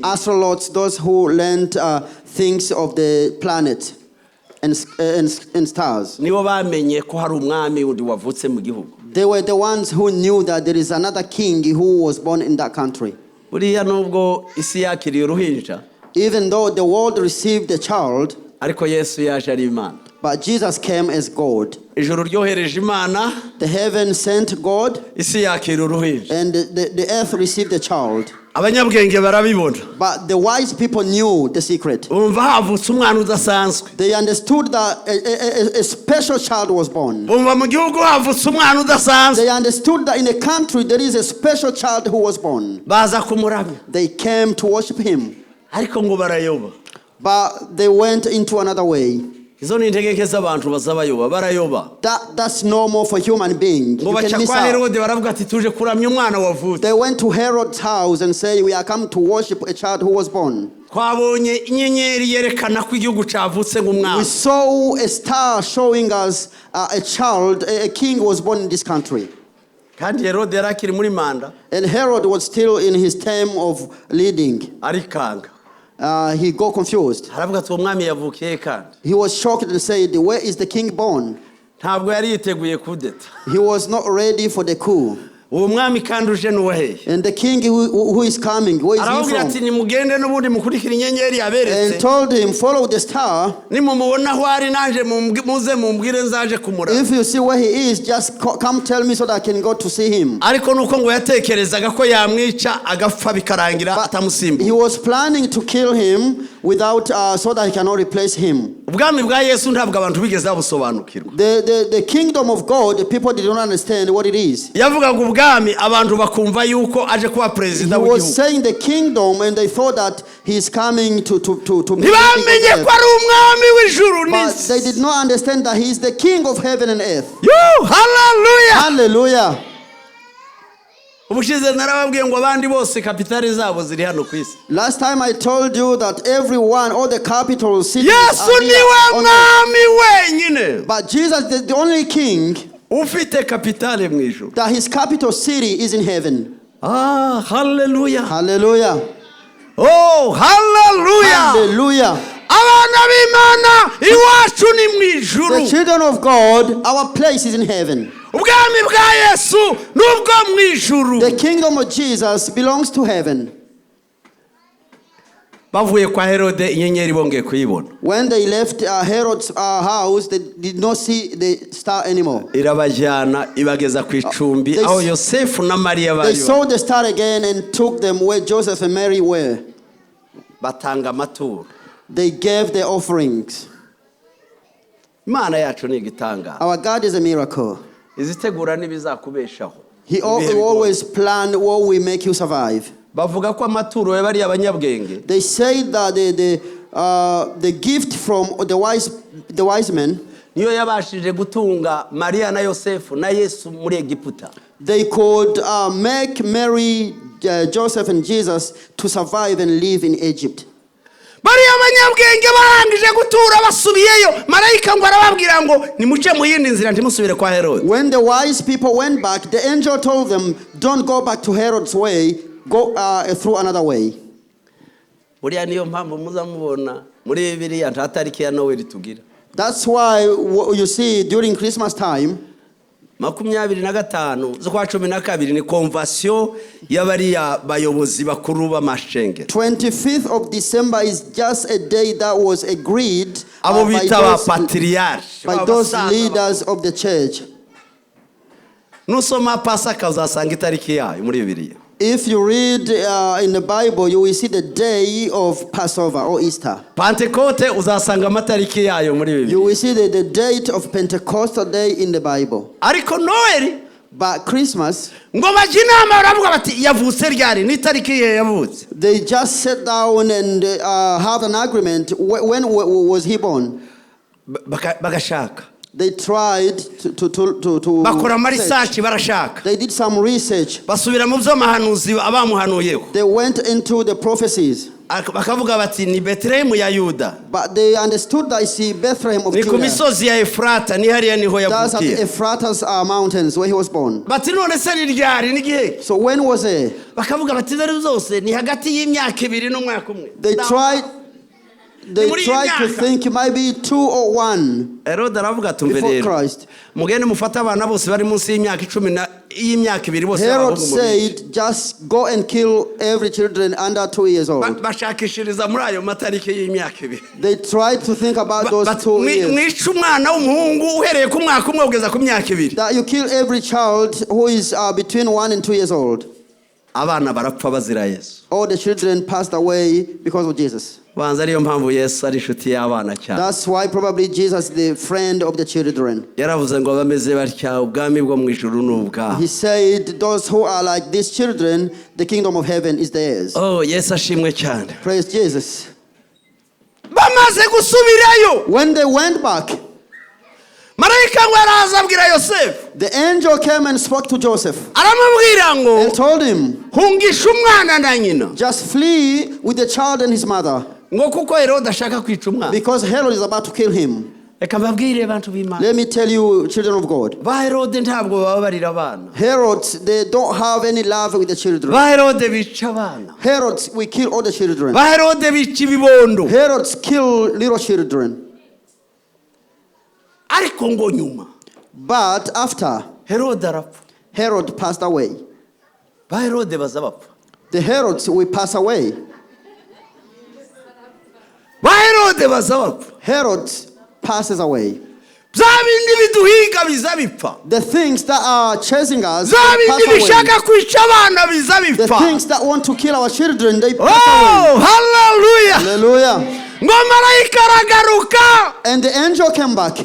Speaker 2: astrologers, those who learned things of the planet and stars, they were the ones who knew that there is another king who was born in that country. Even though the world received the child, but Jesus came as God. The heaven sent God, and the earth received the child. But the wise people knew the secret. They understood that a special child was born. They understood that in a country there is a special child who was born. They came to worship him. But they went into another way. That's normal for human beings. They went to Herod's house and said, we are come to worship a child who was born. We saw a star showing us a child, a king was born in this country. And Herod was still in his term of leading. He got confused. He was shocked and said, where is the king born? He was not ready for the coup. And the king who is coming, where is he from? And told him, follow the star. If you see where he is, just come tell me so that I can go to see him. But he was planning to kill him without so that he cannot replace him. The kingdom of God, the people did not understand what it is. He was saying the kingdom, and they thought that he is coming to but they did not understand that he is the king of heaven and earth.
Speaker 1: Hallelujah.
Speaker 2: Hallelujah. Last time I told you that everyone, all the capital cities are here. But Jesus is the only king that his capital city is in heaven.
Speaker 1: Ah, hallelujah.
Speaker 2: Hallelujah.
Speaker 1: Oh, hallelujah.
Speaker 2: Hallelujah. The children of God, our place is in heaven. The kingdom of Jesus belongs to heaven. When they left Herod's house, they did not see the star anymore. They saw the star again and took them where Joseph and Mary were. They gave their offerings. Our God is a miracle. He always planned what will make you survive. They say that the gift from the wise men, they could make Mary, Joseph and Jesus to survive and live in Egypt. When the wise people went back, the angel told them, don't go back to Herod's way, go through another way. That's why you see during Christmas time, 25th of December is just a day that was agreed by those leaders of the church.
Speaker 1: nusoma Pasaka uzasanga itariki yayo muri Bibiliya.
Speaker 2: If you read in the Bible, you will see the day of Passover or Easter.
Speaker 1: Pentecote uzasanga amatariki yayo muri Bibiliya.
Speaker 2: You will see the date of Pentecostal day in the Bible.
Speaker 1: Ariko Noel,
Speaker 2: but Christmas,
Speaker 1: ngo bajinama baravuga bati yavutse ryari n'itariki ye yavutse.
Speaker 2: They just sat down and have an agreement. When was he born?
Speaker 1: Bagashaka.
Speaker 2: They tried to
Speaker 1: bakora research barashaka.
Speaker 2: They did some research.
Speaker 1: Basubira mu byo mahanuzi abamuhanuyeho.
Speaker 2: They went into the prophecies.
Speaker 1: Bakavuga bati ni Bethlehem ya Yuda.
Speaker 2: But they understood that it's Bethlehem of Judah.
Speaker 1: Ni ku misozi ya Efrata ni hariya niho yavukiye.
Speaker 2: That's at Ephratas mountains where he was born.
Speaker 1: Bati none se ni ryari ni gihe.
Speaker 2: So when was it?
Speaker 1: Bakavuga bati zari zose ni hagati y'imyaka 2 n'umwaka umwe.
Speaker 2: They tried to think it might be 2 or 1
Speaker 1: Herod aravuga tumve
Speaker 2: before
Speaker 1: rero
Speaker 2: Christ.
Speaker 1: mugende mufata abana bose bari munsi y'imyaka 10 y'imyaka 2 bose.
Speaker 2: Herod said just go and kill every children under 2 years old.
Speaker 1: Bashakishiriza muri ayo matariki y'imyaka 2.
Speaker 2: They tried to think about those 2 years.
Speaker 1: Mwica umwana w'umuhungu uhereye ku mwaka umwe ugeza ku myaka 2.
Speaker 2: That you kill every child who is between 1 and 2 years old.
Speaker 1: Abana barapfa bazira Yesu.
Speaker 2: All the children passed away because of Jesus.
Speaker 1: Banza ariyo mpamvu Yesu ari inshuti y'abana cyane.
Speaker 2: That's why probably Jesus is the friend of the children.
Speaker 1: Yaravuze ngo bameze batya ubwami bwo mu ijuru n'ubwabo.
Speaker 2: He said those who are like these children, the kingdom of heaven is theirs.
Speaker 1: Oh, Yesu ashimwe cyane.
Speaker 2: Praise Jesus.
Speaker 1: Bamaze gusubirayo.
Speaker 2: When they went back,
Speaker 1: Marayika ngo araza abwira Yosefu.
Speaker 2: the angel came and spoke to Joseph.
Speaker 1: Aramubwira ngo
Speaker 2: and told him,
Speaker 1: hungisha umwana na nyina.
Speaker 2: just flee with the child and his mother.
Speaker 1: Ngo kuko Herod ashaka kwica umwana.
Speaker 2: Because Herod is about to kill him.
Speaker 1: Eka mbabwire abantu b'Imana.
Speaker 2: Let me tell you, children of God.
Speaker 1: Ba Herod ntabwo babarira abana.
Speaker 2: Herods, they don't have any love with the children.
Speaker 1: Ba Herod bica abana.
Speaker 2: Herods, we kill all the children.
Speaker 1: Ba Herod bica ibibondo.
Speaker 2: Herods kill little children.
Speaker 1: Ariko ngo nyuma.
Speaker 2: But after
Speaker 1: Herod arapfa.
Speaker 2: Herod passed away.
Speaker 1: Ba Herod bazabapfa.
Speaker 2: The Herods will pass away.
Speaker 1: Ba Herod bazabapfa.
Speaker 2: Herod passes away.
Speaker 1: Bya bindi biduhiga bizabipfa.
Speaker 2: The things that are chasing us
Speaker 1: Bya
Speaker 2: pass
Speaker 1: bindi
Speaker 2: away.
Speaker 1: bishaka kwica abana bizabipfa.
Speaker 2: The things that want to kill our children, they pass
Speaker 1: Oh,
Speaker 2: away.
Speaker 1: hallelujah.
Speaker 2: Hallelujah.
Speaker 1: Ngo marayika aragaruka.
Speaker 2: And the angel came back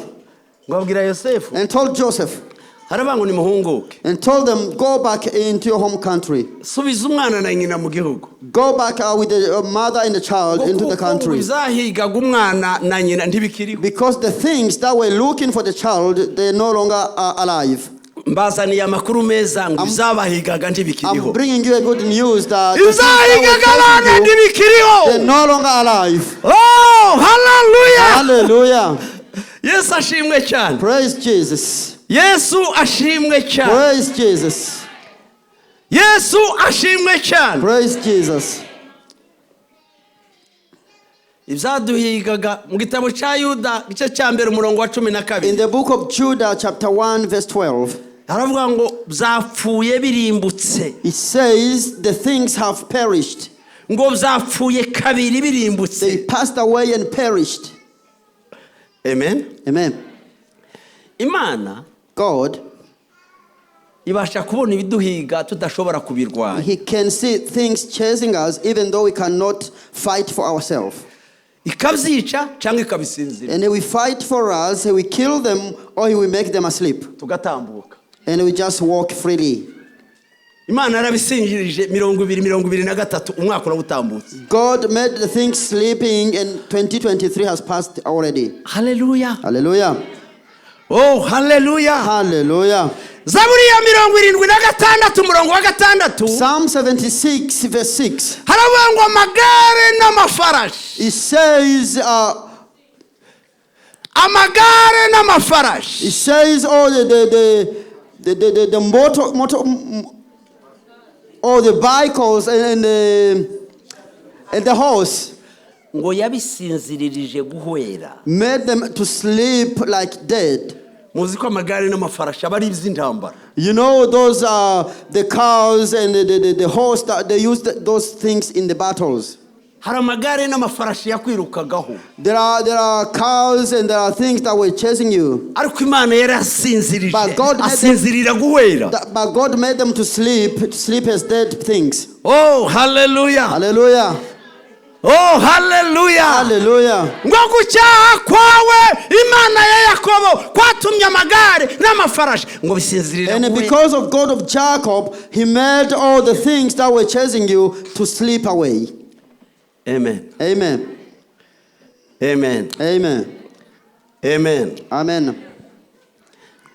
Speaker 1: Ngo abwira Yosefu.
Speaker 2: and told Joseph
Speaker 1: Harabango ni muhunguke.
Speaker 2: and told them, go back into your home country.
Speaker 1: Subiza umwana na nyina mu gihugu.
Speaker 2: Go back with the mother and the child into the country.
Speaker 1: Bizahigaga umwana na nyina ntibikiriho.
Speaker 2: Because the things that were looking for the child, they're no longer alive.
Speaker 1: Mbazaniye amakuru meza ngo bizabahigaga
Speaker 2: I'm
Speaker 1: ntibikiriho.
Speaker 2: bringing you a good news that the things
Speaker 1: Bizahigaga
Speaker 2: that
Speaker 1: abana
Speaker 2: were chasing you,
Speaker 1: ntibikiriho.
Speaker 2: they're no longer alive.
Speaker 1: Oh, hallelujah.
Speaker 2: Hallelujah.
Speaker 1: Yesu ashimwe cyane.
Speaker 2: Praise Jesus.
Speaker 1: Yesu ashimwe cyane.
Speaker 2: Praise Jesus.
Speaker 1: Yesu ashimwe cyane.
Speaker 2: Praise Jesus.
Speaker 1: Ibyaduhigaga mu gitabo cya Yuda gice cya mbere umurongo wa 12.
Speaker 2: In the book of Judah chapter 1 verse 12,
Speaker 1: haravuga ngo byapfuye birimbutse.
Speaker 2: it says the things have perished.
Speaker 1: Ngo byapfuye kabiri birimbutse.
Speaker 2: They passed away and perished.
Speaker 1: Amen.
Speaker 2: Amen.
Speaker 1: Imana
Speaker 2: God,
Speaker 1: ibasha kubona ibiduhiga tudashobora kubirwanya.
Speaker 2: He can see things chasing us even though we cannot fight for ourselves.
Speaker 1: Ikabyica cyangwa ikabisinzira.
Speaker 2: And we fight for us, we kill them or He will make them asleep.
Speaker 1: Tugatambuka.
Speaker 2: And we just walk freely.
Speaker 1: Imana yarabisingirije 2023 umwaka urabutambutse.
Speaker 2: God made the things sleeping and 2023 has passed already.
Speaker 1: Hallelujah.
Speaker 2: Hallelujah.
Speaker 1: Oh, hallelujah.
Speaker 2: Hallelujah.
Speaker 1: Zaburi ya 76 umurongo wa 6.
Speaker 2: Psalm 76 verse 6.
Speaker 1: Haravuga ngo amagare n'amafarashi.
Speaker 2: It says
Speaker 1: Amagare n'amafarashi.
Speaker 2: it says all the motor all the bicycles and the horse
Speaker 1: Ngo yabisinziririje guhwera.
Speaker 2: made them to sleep like dead.
Speaker 1: Muzi ko amagare n'amafarashi abari iby'intambara.
Speaker 2: You know those are the cars and the horse that they use those things in the battles.
Speaker 1: haramagare n'amafarashi yakwirukagaho.
Speaker 2: There are cars and there are things that were chasing you.
Speaker 1: Ariko Imana yarasinzirije.
Speaker 2: But God
Speaker 1: asinzirira guhera.
Speaker 2: But God made them to sleep as dead things.
Speaker 1: Oh, hallelujah.
Speaker 2: Hallelujah.
Speaker 1: Oh, hallelujah.
Speaker 2: Hallelujah.
Speaker 1: Ngo gucyaha kwawe Imana ya Yakobo kwatumye amagare n'amafarashi ngo bisinzirire.
Speaker 2: And because of God of Jacob, he made all the things that were chasing you to sleep away.
Speaker 1: Amen.
Speaker 2: Amen.
Speaker 1: Amen.
Speaker 2: Amen.
Speaker 1: Amen.
Speaker 2: Amen.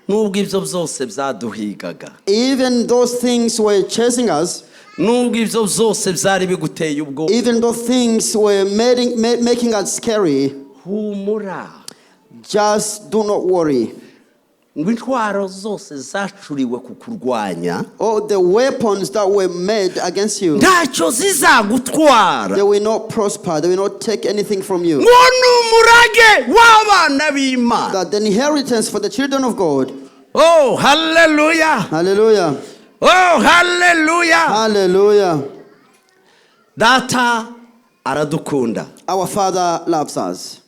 Speaker 1: Nubwo ibyo byose byaduhigaga.
Speaker 2: Even those things were chasing us.
Speaker 1: Nubwo ibyo byose byari biguteye ubwo.
Speaker 2: Even those things were making us scary.
Speaker 1: Humura.
Speaker 2: Just do not worry.
Speaker 1: Ngo intwaro zose zacuriwe kukurwanya.
Speaker 2: All the weapons that were made against you,
Speaker 1: ntacyo zizagutwara.
Speaker 2: they will not prosper. They will not take anything from you.
Speaker 1: Ngo n'umurage w'abana b'Imana.
Speaker 2: That the inheritance for the children of God.
Speaker 1: Oh, hallelujah.
Speaker 2: Hallelujah.
Speaker 1: Oh, hallelujah.
Speaker 2: Hallelujah.
Speaker 1: Data aradukunda.
Speaker 2: Our Father loves us.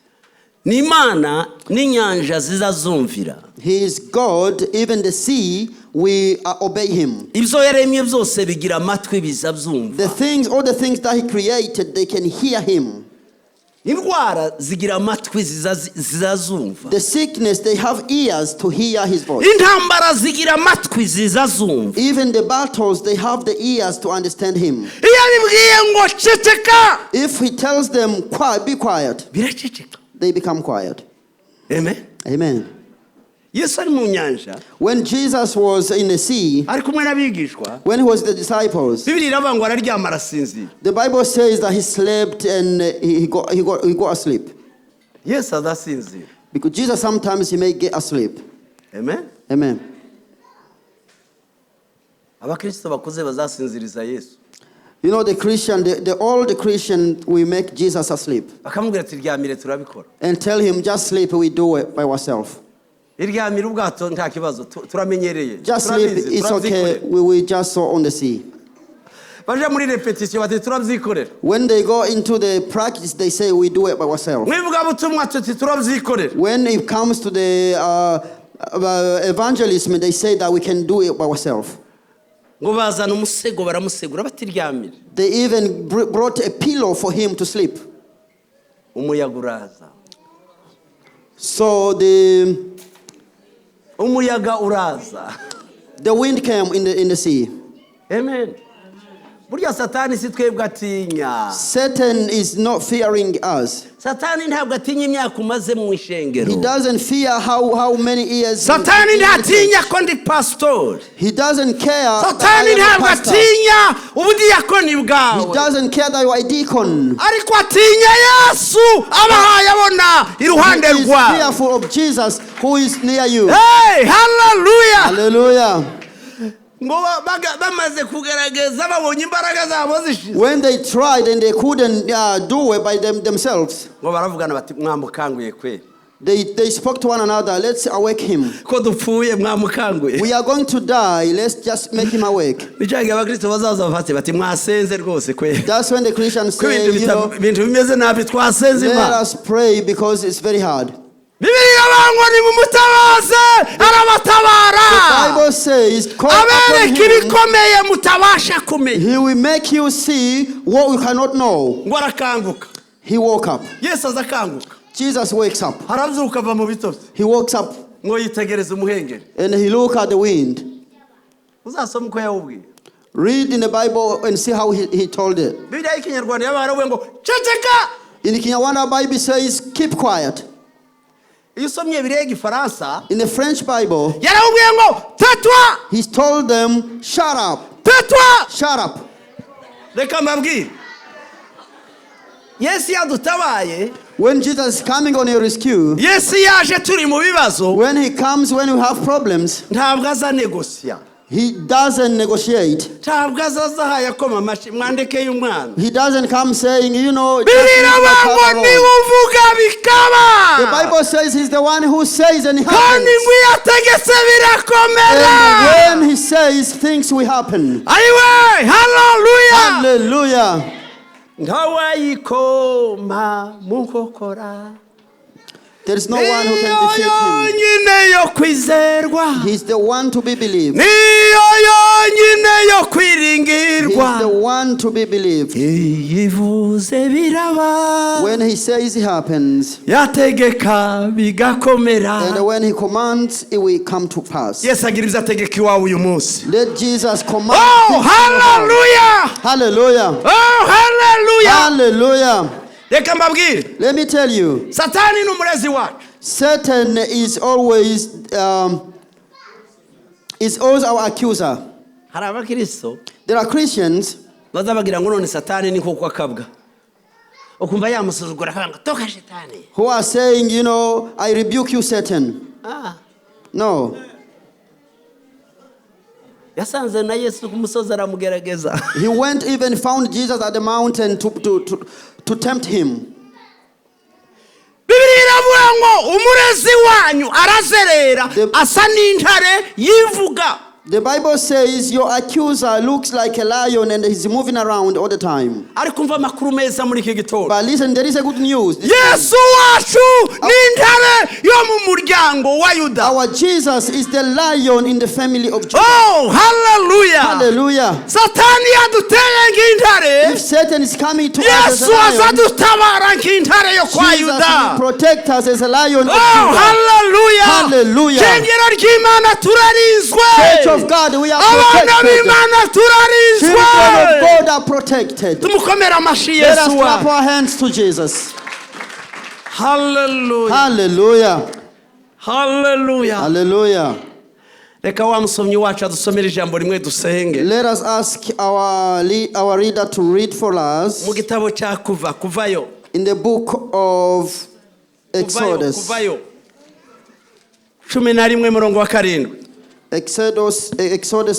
Speaker 1: Ni Imana n'inyanja zizazumvira.
Speaker 2: He is God, even the sea, we obey him.
Speaker 1: Ibyo yaremye byose bigira amatwi bizabyumva.
Speaker 2: All the things that he created, they can hear him.
Speaker 1: Indwara zigira amatwi zizazumva.
Speaker 2: The sickness, they have ears to hear his voice.
Speaker 1: Intambara zigira amatwi zizazumva.
Speaker 2: Even the battles, they have the ears to understand him.
Speaker 1: Iyo abibwiye ngo ceceka,
Speaker 2: If he tells them, quiet, be quiet,
Speaker 1: biraceceka.
Speaker 2: they become quiet.
Speaker 1: Amen.
Speaker 2: Amen.
Speaker 1: Yesu ari mu nyanja.
Speaker 2: When Jesus was in the sea,
Speaker 1: Ari kumwe n'abigishwa.
Speaker 2: when he was with the disciples,
Speaker 1: Bibiri iravuga ngo araryama arasinzira.
Speaker 2: the Bible says that he slept and he got asleep.
Speaker 1: Yesu adasinzira.
Speaker 2: Because Jesus sometimes he may get asleep.
Speaker 1: Amen.
Speaker 2: Amen.
Speaker 1: Abakristo bakuze bazasinziriza Yesu.
Speaker 2: You know, the Christian, the old Christian, we make Jesus asleep
Speaker 1: Bakamubwira ati ryamire turabikora.
Speaker 2: and tell him, just sleep, we do it by ourselves.
Speaker 1: Iryamire ubwato nta kibazo turamenyereye.
Speaker 2: Just sleep, it's okay, we just saw on the sea.
Speaker 1: Baje muri repetition bati turabyikorera.
Speaker 2: When they go into the practice, they say, we do it by ourselves.
Speaker 1: Mwivuga butumwa tuti turabyikorera.
Speaker 2: When it comes to the evangelism, they say that we can do it by ourselves.
Speaker 1: Ngo bazana umusego baramusegura batiryamire.
Speaker 2: They even brought a pillow for him to sleep.
Speaker 1: Umuyaga uraza.
Speaker 2: So the
Speaker 1: Umuyaga uraza.
Speaker 2: wind came in the sea.
Speaker 1: Amen. Burya Satani si twebwe atinya.
Speaker 2: Satan is not fearing us.
Speaker 1: Satani ntabwo atinya imyaka umaze mu ishengero.
Speaker 2: He doesn't fear how many years.
Speaker 1: Satani ntatinya ko ndi pastor.
Speaker 2: He doesn't care.
Speaker 1: Satani ntabwo atinya ubudiyakoni bwawe.
Speaker 2: He doesn't care that you are a deacon.
Speaker 1: Ariko atinya Yesu abahaye abona iruhande
Speaker 2: He is
Speaker 1: rwawe.
Speaker 2: fearful of Jesus who is near you.
Speaker 1: Hey, hallelujah.
Speaker 2: Hallelujah.
Speaker 1: Ngo bamaze kugerageza babonye imbaraga zabo zishize.
Speaker 2: When they tried and they couldn't do it by themselves,
Speaker 1: Ngo baravugana bati mwamukanguye kweli.
Speaker 2: they spoke to one another, let's awake him.
Speaker 1: Ko dupfuye mwamukanguye.
Speaker 2: We are going to die, let's just make him awake.
Speaker 1: Bicaye abakristo bazaza bafate bati mwasenze rwose kweli.
Speaker 2: That's when the Christians say,
Speaker 1: Ibintu bimeze nabi twasenze
Speaker 2: let
Speaker 1: Imana.
Speaker 2: us pray because it's very hard.
Speaker 1: Bibiliya bangwa ni mumutabaze arabatabara.
Speaker 2: The Bible says, call upon
Speaker 1: Abereke
Speaker 2: him,
Speaker 1: ibikomeye mutabasha kumenya.
Speaker 2: he will make you see what you cannot know.
Speaker 1: Ngo arakanguka.
Speaker 2: He woke up.
Speaker 1: Yesu azakanguka.
Speaker 2: Jesus wakes up.
Speaker 1: Harabyuka ava mu bitotsi.
Speaker 2: He wakes up
Speaker 1: Ngo yitegereza umuhengeri.
Speaker 2: and he look at the wind.
Speaker 1: Uzasoma uko yawubwiye.
Speaker 2: Read in the Bible and see how he told it.
Speaker 1: Bibiliya y'ikinyarwanda yabaravuye ngo ceceka.
Speaker 2: In the Kinyarwanda Bible says, keep quiet.
Speaker 1: Iyo usomye Bibiliya y'igifaransa
Speaker 2: In the French Bible,
Speaker 1: yarawubwiye ngo tais-toi.
Speaker 2: he told them, shut up,
Speaker 1: Tais-toi.
Speaker 2: shut up.
Speaker 1: Reka mbabwire. Yesu yadutabaye.
Speaker 2: When Jesus is coming on your rescue,
Speaker 1: Yesu yaje turi mu bibazo.
Speaker 2: when he comes when you have problems,
Speaker 1: Ntabwo aza negosya.
Speaker 2: he doesn't negotiate.
Speaker 1: Ntabwo azaza hayakoma amashi mwandekeye umwana.
Speaker 2: He doesn't come saying, just
Speaker 1: Bibiliya
Speaker 2: leave my
Speaker 1: bango
Speaker 2: father
Speaker 1: ni
Speaker 2: alone.
Speaker 1: uvuga bikaba.
Speaker 2: The Bible says he's the one who says and it
Speaker 1: Kandi
Speaker 2: happens.
Speaker 1: ngwi yategetse birakomera.
Speaker 2: And when he says, things will happen.
Speaker 1: Ayiwe, hallelujah.
Speaker 2: Hallelujah.
Speaker 1: ntawayikoma mu nkokora.
Speaker 2: There is no one who can defeat him. He's the one to be believed. He's the one to be believed. When he says it happens, and when he commands, it will come to pass. Let Jesus command.
Speaker 1: Oh, hallelujah!
Speaker 2: Hallelujah!
Speaker 1: Oh, hallelujah!
Speaker 2: Hallelujah!
Speaker 1: Let
Speaker 2: me tell you, Satan is always our accuser. There are Christians who are saying, you know, I rebuke you, Satan. No. He went even found Jesus at the mountain to tempt him. The Bible says your accuser looks like a lion and he's moving around all the time. But listen, there is a good news. Our Jesus is the lion in the family of Judah.
Speaker 1: Oh, hallelujah!
Speaker 2: Hallelujah! If Satan is coming to us as a lion, Jesus will protect us as a lion of Judah.
Speaker 1: Hallelujah!
Speaker 2: Church of God, we are protected. Children of God are protected. Let us clap our hands to Jesus.
Speaker 1: Hallelujah!
Speaker 2: Hallelujah!
Speaker 1: Hallelujah!
Speaker 2: Hallelujah!
Speaker 1: Let
Speaker 2: us ask our reader to read for us in the book of Exodus. Exodus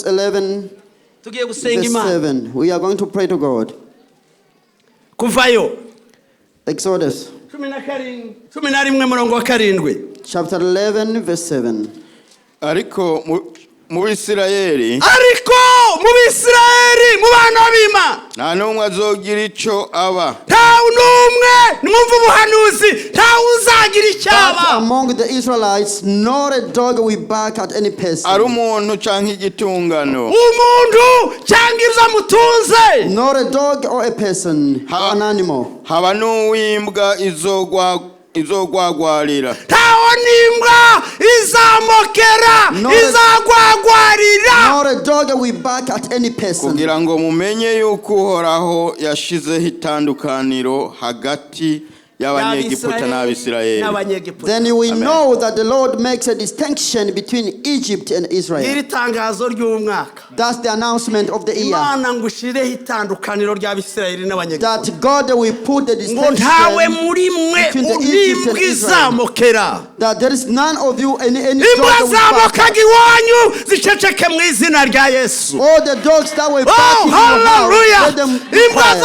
Speaker 2: 11, verse 7. We are going to pray to God. Exodus chapter 11, verse 7.
Speaker 3: Ariko mu Bisirayeli
Speaker 1: mu bana b'Imana
Speaker 3: nta n'umwe azogira icyo aba.
Speaker 2: Among the Israelites, not a dog will bark at any person.
Speaker 3: Ari umuntu cyangwa igitungano.
Speaker 2: Not a dog or a person, an animal.
Speaker 3: Haba n'uw'imbwa izogwagwarira.
Speaker 2: Not a dog will bark at any person.
Speaker 3: Kugira ngo mumenye yuko Uhoraho yashizeho itandukaniro hagati y'Abanyegiputa n'Abisirayeli.
Speaker 2: Then you will know that the Lord makes a distinction between Egypt and Israel. That's the announcement of the year. That God will put the distinction between the Egypt and Israel. That there is none of you any dog that will all the dogs that will bark in your house, let them be quiet.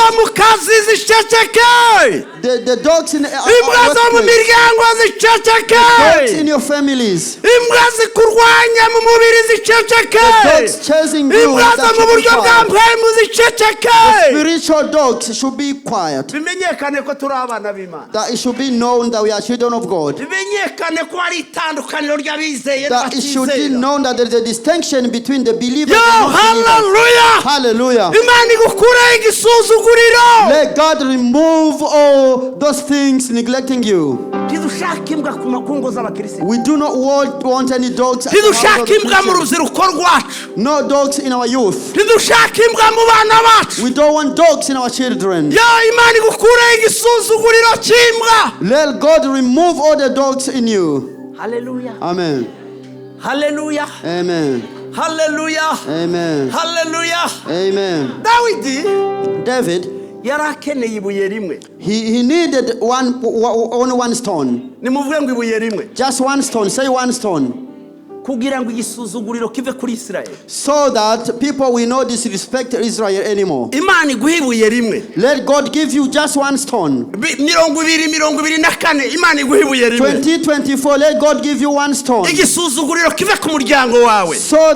Speaker 2: The dogs in the dogs in your families. The dogs chasing you. The spiritual dogs should be quiet. That it should be known that we are children of God. That it should be known that there is a distinction between the believers and non-believers. Hallelujah. Let God remove all those things neglecting you. We do not want any dogs. No dogs in our youth. We don't want dogs in our children. Let God remove all the dogs in you.
Speaker 1: Hallelujah.
Speaker 2: Amen.
Speaker 1: Hallelujah.
Speaker 2: Amen.
Speaker 1: Hallelujah.
Speaker 2: Amen.
Speaker 1: Hallelujah.
Speaker 2: Amen. David, he needed only one stone. Just one stone. Say one stone. So that people will not disrespect Israel anymore. Let God give you just one stone. 2024, let God give you one stone. So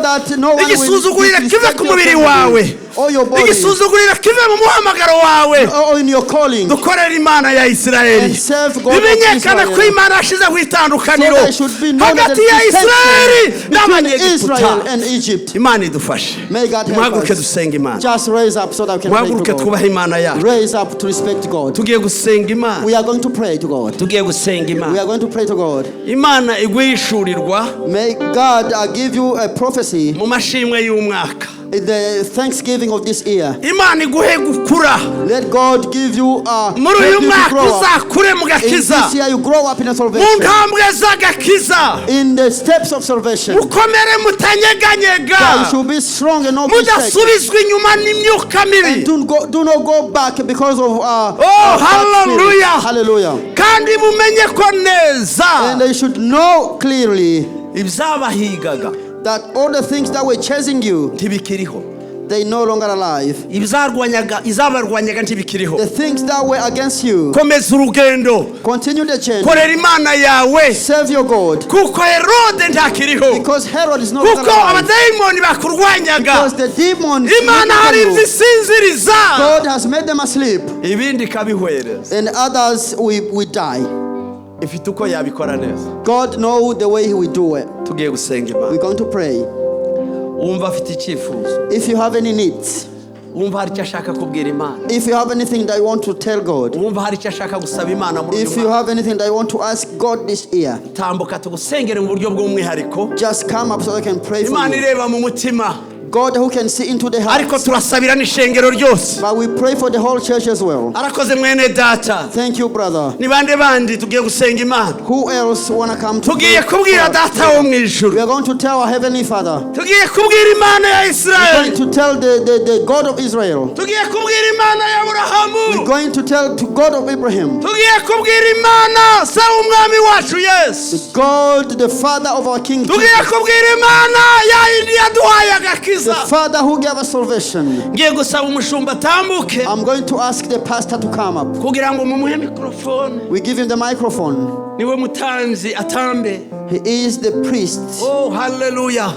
Speaker 2: that no one will disrespect your family. all your body,
Speaker 1: igisuzuguriro kive mu muhamagaro wawe,
Speaker 2: or in your calling,
Speaker 1: dukorera Imana ya Isirayeli,
Speaker 2: and serve God of
Speaker 1: bimenyekana ko
Speaker 2: Israel,
Speaker 1: Imana yashizeho itandukaniro
Speaker 2: so there should be no
Speaker 1: hagati ya Isirayeli
Speaker 2: between Israel
Speaker 1: n'abanyegiputa.
Speaker 2: and Egypt.
Speaker 1: Imana idufashe.
Speaker 2: May God help
Speaker 1: Muhaguruke
Speaker 2: us.
Speaker 1: dusenga Imana,
Speaker 2: Just raise up so that we can pray
Speaker 1: muhaguruke
Speaker 2: to God.
Speaker 1: twubahe Imana yacu.
Speaker 2: Raise up to respect God.
Speaker 1: Tugiye gusenga Imana,
Speaker 2: We are going to pray to God.
Speaker 1: tugiye gusenga
Speaker 2: We
Speaker 1: Imana.
Speaker 2: are going to pray to God.
Speaker 1: Imana igwishurirwa
Speaker 2: May God give you a prophecy
Speaker 1: mu mashimwe y'umwaka.
Speaker 2: in the Thanksgiving of this year.
Speaker 1: Imana iguhe gukura
Speaker 2: Let God give you
Speaker 1: muri
Speaker 2: help
Speaker 1: uyu
Speaker 2: you to
Speaker 1: mwaka,
Speaker 2: grow up.
Speaker 1: uzakure mu
Speaker 2: In
Speaker 1: gakiza,
Speaker 2: this year you grow up in a
Speaker 1: mu
Speaker 2: salvation.
Speaker 1: ntambwe z'agakiza,
Speaker 2: In the steps of salvation.
Speaker 1: mukomere mutanyeganyega,
Speaker 2: That you should be strong and not be shaken.
Speaker 1: mudasubizwa inyuma n'imyuka
Speaker 2: And
Speaker 1: mibi.
Speaker 2: do not go back because of bad
Speaker 1: hallelujah.
Speaker 2: spirit. Hallelujah.
Speaker 1: Kandi mumenye ko neza
Speaker 2: And they should know clearly
Speaker 1: ibyabahigaga
Speaker 2: that all the things that were chasing you,
Speaker 1: ntibikiriho,
Speaker 2: they no longer alive.
Speaker 1: izabarwanyaga ntibikiriho.
Speaker 2: The things that were against you,
Speaker 1: Komeza urugendo,
Speaker 2: continue the change.
Speaker 1: korera Imana yawe,
Speaker 2: Serve your God.
Speaker 1: kuko Herode ntakiriho,
Speaker 2: Because Herod is no longer
Speaker 1: kuko
Speaker 2: alive.
Speaker 1: abadayimoni bakurwanyaga.
Speaker 2: Because the demons,
Speaker 1: Imana hari
Speaker 2: you.
Speaker 1: izisinziriza,
Speaker 2: God has made them asleep.
Speaker 1: ibindi ikabihwereza.
Speaker 2: And others we die.
Speaker 1: Ifite uko yabikora neza.
Speaker 2: God knows the way He will do it.
Speaker 1: Tugiye gusenga
Speaker 2: We're
Speaker 1: Imana.
Speaker 2: going to pray.
Speaker 1: Wumva afite icyifuzo,
Speaker 2: If you have any needs,
Speaker 1: wumva hari icyo ashaka kubwira Imana,
Speaker 2: if you have anything that you want to tell God,
Speaker 1: wumva hari icyo ashaka gusaba Imana muri uyu
Speaker 2: if you
Speaker 1: mwaka,
Speaker 2: have anything that you want to ask God this year,
Speaker 1: tambuka tugusengere mu buryo bw'umwihariko.
Speaker 2: just come up so I can pray for
Speaker 1: Imana
Speaker 2: you.
Speaker 1: ireba mu mutima,
Speaker 2: God who can see into the heart.
Speaker 1: ariko turasabira n'ishengero ryose.
Speaker 2: But we pray for the whole church as well.
Speaker 1: Arakoze mwene data.
Speaker 2: Thank you, brother.
Speaker 1: Ni bande bandi tugiye gusenga Imana?
Speaker 2: Who else want to come to
Speaker 1: Tugiye kubwira data wo mu
Speaker 2: We
Speaker 1: ijuru,
Speaker 2: are going to tell our Heavenly Father.
Speaker 1: tugiye kubwira Imana ya
Speaker 2: We're
Speaker 1: Isirayeli,
Speaker 2: going to tell the God of Israel.
Speaker 1: tugiye kubwira Imana ya
Speaker 2: We're
Speaker 1: Aburahamu,
Speaker 2: going to tell to God of Abraham.
Speaker 1: tugiye kubwira Imana se umwami wacu Yesu,
Speaker 2: God, the Father of our King
Speaker 1: tugiye
Speaker 2: Jesus.
Speaker 1: kubwira Imana ya yindi yaduhaye
Speaker 2: The
Speaker 1: agakiza.
Speaker 2: Father who gave us salvation.
Speaker 1: Ngiye gusaba umushumba atambuke
Speaker 2: I'm going to ask the pastor to come up.
Speaker 1: kugira ngo mumuhe mikrofone.
Speaker 2: We give him the microphone.
Speaker 1: Niwe mutanzi atambe.
Speaker 2: He is the priest.
Speaker 1: Oh, hallelujah.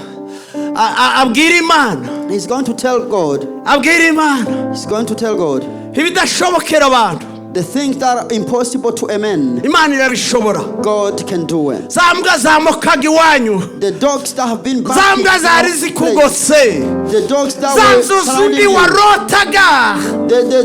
Speaker 1: Abwira Imana,
Speaker 2: He's going to tell God.
Speaker 1: abwira Imana
Speaker 2: He's going to tell God.
Speaker 1: ibidashobokera abantu,
Speaker 2: The things that are impossible to a man,
Speaker 1: Imana irabishobora.
Speaker 2: God can do it.
Speaker 1: Za mbwa zamokaga iwanyu,
Speaker 2: The dogs that have been
Speaker 1: za
Speaker 2: barking
Speaker 1: mbwa
Speaker 2: in
Speaker 1: zari
Speaker 2: our place,
Speaker 1: zikugose,
Speaker 2: the dogs that
Speaker 1: za
Speaker 2: were
Speaker 1: nzozi
Speaker 2: surrounding
Speaker 1: undi
Speaker 2: you,
Speaker 1: warotaga,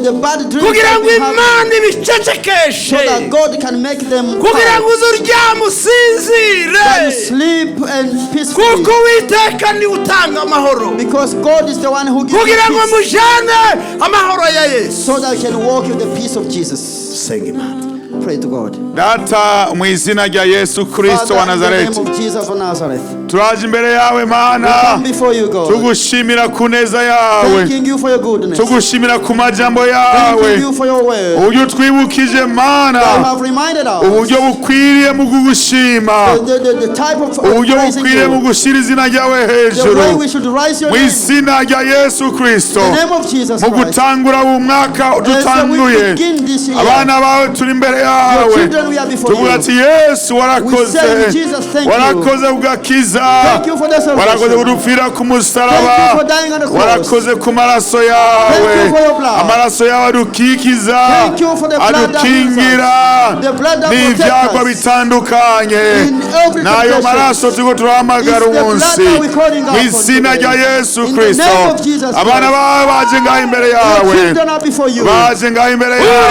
Speaker 2: the bad dreams
Speaker 1: kugira
Speaker 2: that
Speaker 1: ngo
Speaker 2: we have,
Speaker 1: Imana
Speaker 2: so
Speaker 1: ibicecekeshe,
Speaker 2: that God can make them
Speaker 1: kugira ngo
Speaker 2: quiet,
Speaker 1: uzuryame usinzire,
Speaker 2: that you sleep and peacefully,
Speaker 1: kuko Uwiteka niwe utanga amahoro,
Speaker 2: because God is the one who gives
Speaker 1: kugira ngo
Speaker 2: you peace,
Speaker 1: mujane amahoro ya Yesu.
Speaker 2: so that you can walk with the peace of Jesus.
Speaker 1: Senga Imana.
Speaker 2: Pray to God.
Speaker 3: Data mu izina rya Yesu Kristo wa
Speaker 2: Father, in the
Speaker 3: Nazareti,
Speaker 2: name of Jesus of Nazareth,
Speaker 3: turaje imbere yawe
Speaker 2: we
Speaker 3: Mana,
Speaker 2: come before you, God,
Speaker 3: tugushimira ku neza yawe,
Speaker 2: thanking you for your goodness,
Speaker 3: tugushimira ku majambo
Speaker 2: thanking
Speaker 3: yawe,
Speaker 2: you for your word.
Speaker 3: uburyo twibukije
Speaker 2: You
Speaker 3: Mana,
Speaker 2: have reminded us
Speaker 3: uburyo bukwiriye mu kugushima,
Speaker 2: the type of
Speaker 3: uburyo
Speaker 2: praising
Speaker 3: bukwiriye mu
Speaker 2: you,
Speaker 3: gushyira izina ryawe
Speaker 2: the way
Speaker 3: hejuru,
Speaker 2: we should rise your
Speaker 3: mu
Speaker 2: name,
Speaker 3: izina rya Yesu Kristo,
Speaker 2: in the name of Jesus
Speaker 3: mu
Speaker 2: Christ.
Speaker 3: gutangura uwo mwaka
Speaker 2: As we
Speaker 3: dutanguye,
Speaker 2: begin this year,
Speaker 3: abana bawe turi imbere
Speaker 2: your
Speaker 3: yawe,
Speaker 2: children we are before
Speaker 3: tuvuga
Speaker 2: you.
Speaker 3: ati Yesu
Speaker 2: We
Speaker 3: warakoze,
Speaker 2: say, Jesus, thank you.
Speaker 3: warakoze ugakiza,
Speaker 2: Thank you for the
Speaker 3: warakoze
Speaker 2: salvation.
Speaker 3: kudupfira ku
Speaker 2: Thank you
Speaker 3: musaraba,
Speaker 2: for dying on the cross.
Speaker 3: warakoze ku maraso
Speaker 2: Thank
Speaker 3: yawe,
Speaker 2: you for your blood.
Speaker 3: amaraso yawe adukikiza,
Speaker 2: Thank you for the blood that
Speaker 3: adukingira
Speaker 2: The blood that
Speaker 3: n'ibyagwa
Speaker 2: protects us.
Speaker 3: bitandukanye,
Speaker 2: In every
Speaker 3: n'ayo
Speaker 2: temptation.
Speaker 3: maraso turiko turahamagara
Speaker 2: It's the blood
Speaker 3: umunsi,
Speaker 2: that we're calling out
Speaker 3: mu
Speaker 2: for
Speaker 3: izina
Speaker 2: today.
Speaker 3: rya Yesu
Speaker 2: In the
Speaker 3: Kristo,
Speaker 2: name of Jesus
Speaker 3: abana
Speaker 2: Christ.
Speaker 3: bawe baje ngaho imbere
Speaker 2: Your
Speaker 3: yawe,
Speaker 2: children are before you.
Speaker 3: baje ngaho imbere
Speaker 2: They
Speaker 3: yawe,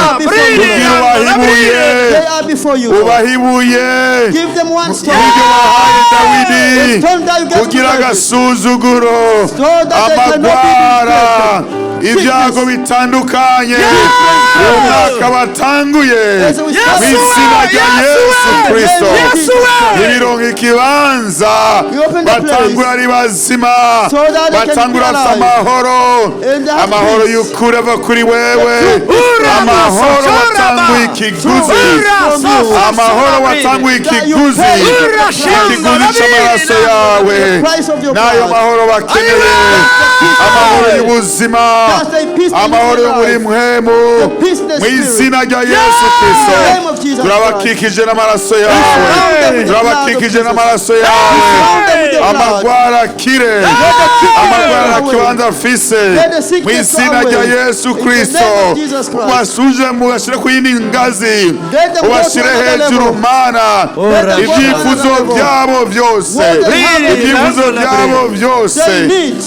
Speaker 2: are before you.
Speaker 3: kugira ubahibuye,
Speaker 2: They are before you.
Speaker 3: ubahibuye
Speaker 2: Give them one stone.
Speaker 3: uburyo wahaye
Speaker 2: The
Speaker 3: Dawidi
Speaker 2: stone that you gave to
Speaker 3: kugira
Speaker 2: David.
Speaker 3: agasuzuguro,
Speaker 2: So that they cannot be
Speaker 3: amagwara,
Speaker 2: disgraced.
Speaker 3: ibyago bitandukanye, uwo mwaka batanguye,
Speaker 2: As we
Speaker 3: mu
Speaker 2: start
Speaker 3: izina rya Yesu Kristo,
Speaker 2: Yesu
Speaker 3: ntibironke ikibanza,
Speaker 2: We open the
Speaker 3: batangura
Speaker 2: place
Speaker 3: ari bazima,
Speaker 2: so that they can
Speaker 3: batangura
Speaker 2: be
Speaker 3: afite
Speaker 2: alive.
Speaker 3: amahoro,
Speaker 2: And they have
Speaker 3: amahoro
Speaker 2: peace.
Speaker 3: y'ukuri ava kuri wewe,
Speaker 2: Ura
Speaker 3: amahoro
Speaker 1: maso,
Speaker 3: watanguye
Speaker 1: choraba.
Speaker 3: ikiguzi,
Speaker 1: Ura
Speaker 3: amahoro watanguye ikiguzi, ikiguzi cy'amaraso yawe,
Speaker 2: Price of your
Speaker 3: n'ayo
Speaker 2: blood.
Speaker 3: mahoro bakeneye, amahoro y'ubuzima,
Speaker 2: Just say peace in
Speaker 4: amahoro yo muri
Speaker 2: your life.
Speaker 4: mwemu
Speaker 2: The peace in the
Speaker 4: mu
Speaker 2: spirit.
Speaker 4: izina rya Yesu Kristo
Speaker 2: In the name of Jesus
Speaker 4: turabakikije n'amaraso yawe
Speaker 2: Surround them with the blood of
Speaker 4: turabakikije
Speaker 2: Jesus.
Speaker 4: n'amaraso yawe
Speaker 2: Surround them with the blood.
Speaker 4: amagwara akire amagwara kibanza afise mu izina rya Yesu Kristo ubasuje mugashire ku yindi ngazi ubashire hejuru mana ibyifuzo byabo byose ibyifuzo byabo byose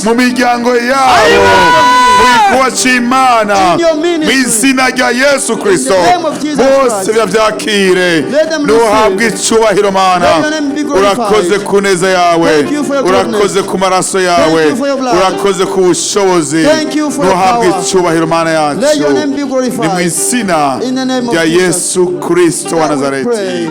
Speaker 4: mu miryango yabo kuba cy'Imana mu izina rya Yesu Kristo bose byakire nuhabwe icyubahiro mana urakoze ku neza yawe urakoze ku maraso yawe urakoze ku bushobozi nuhabwe icyubahiro mana yacu ni mu izina rya Yesu Kristo wa Nazareti.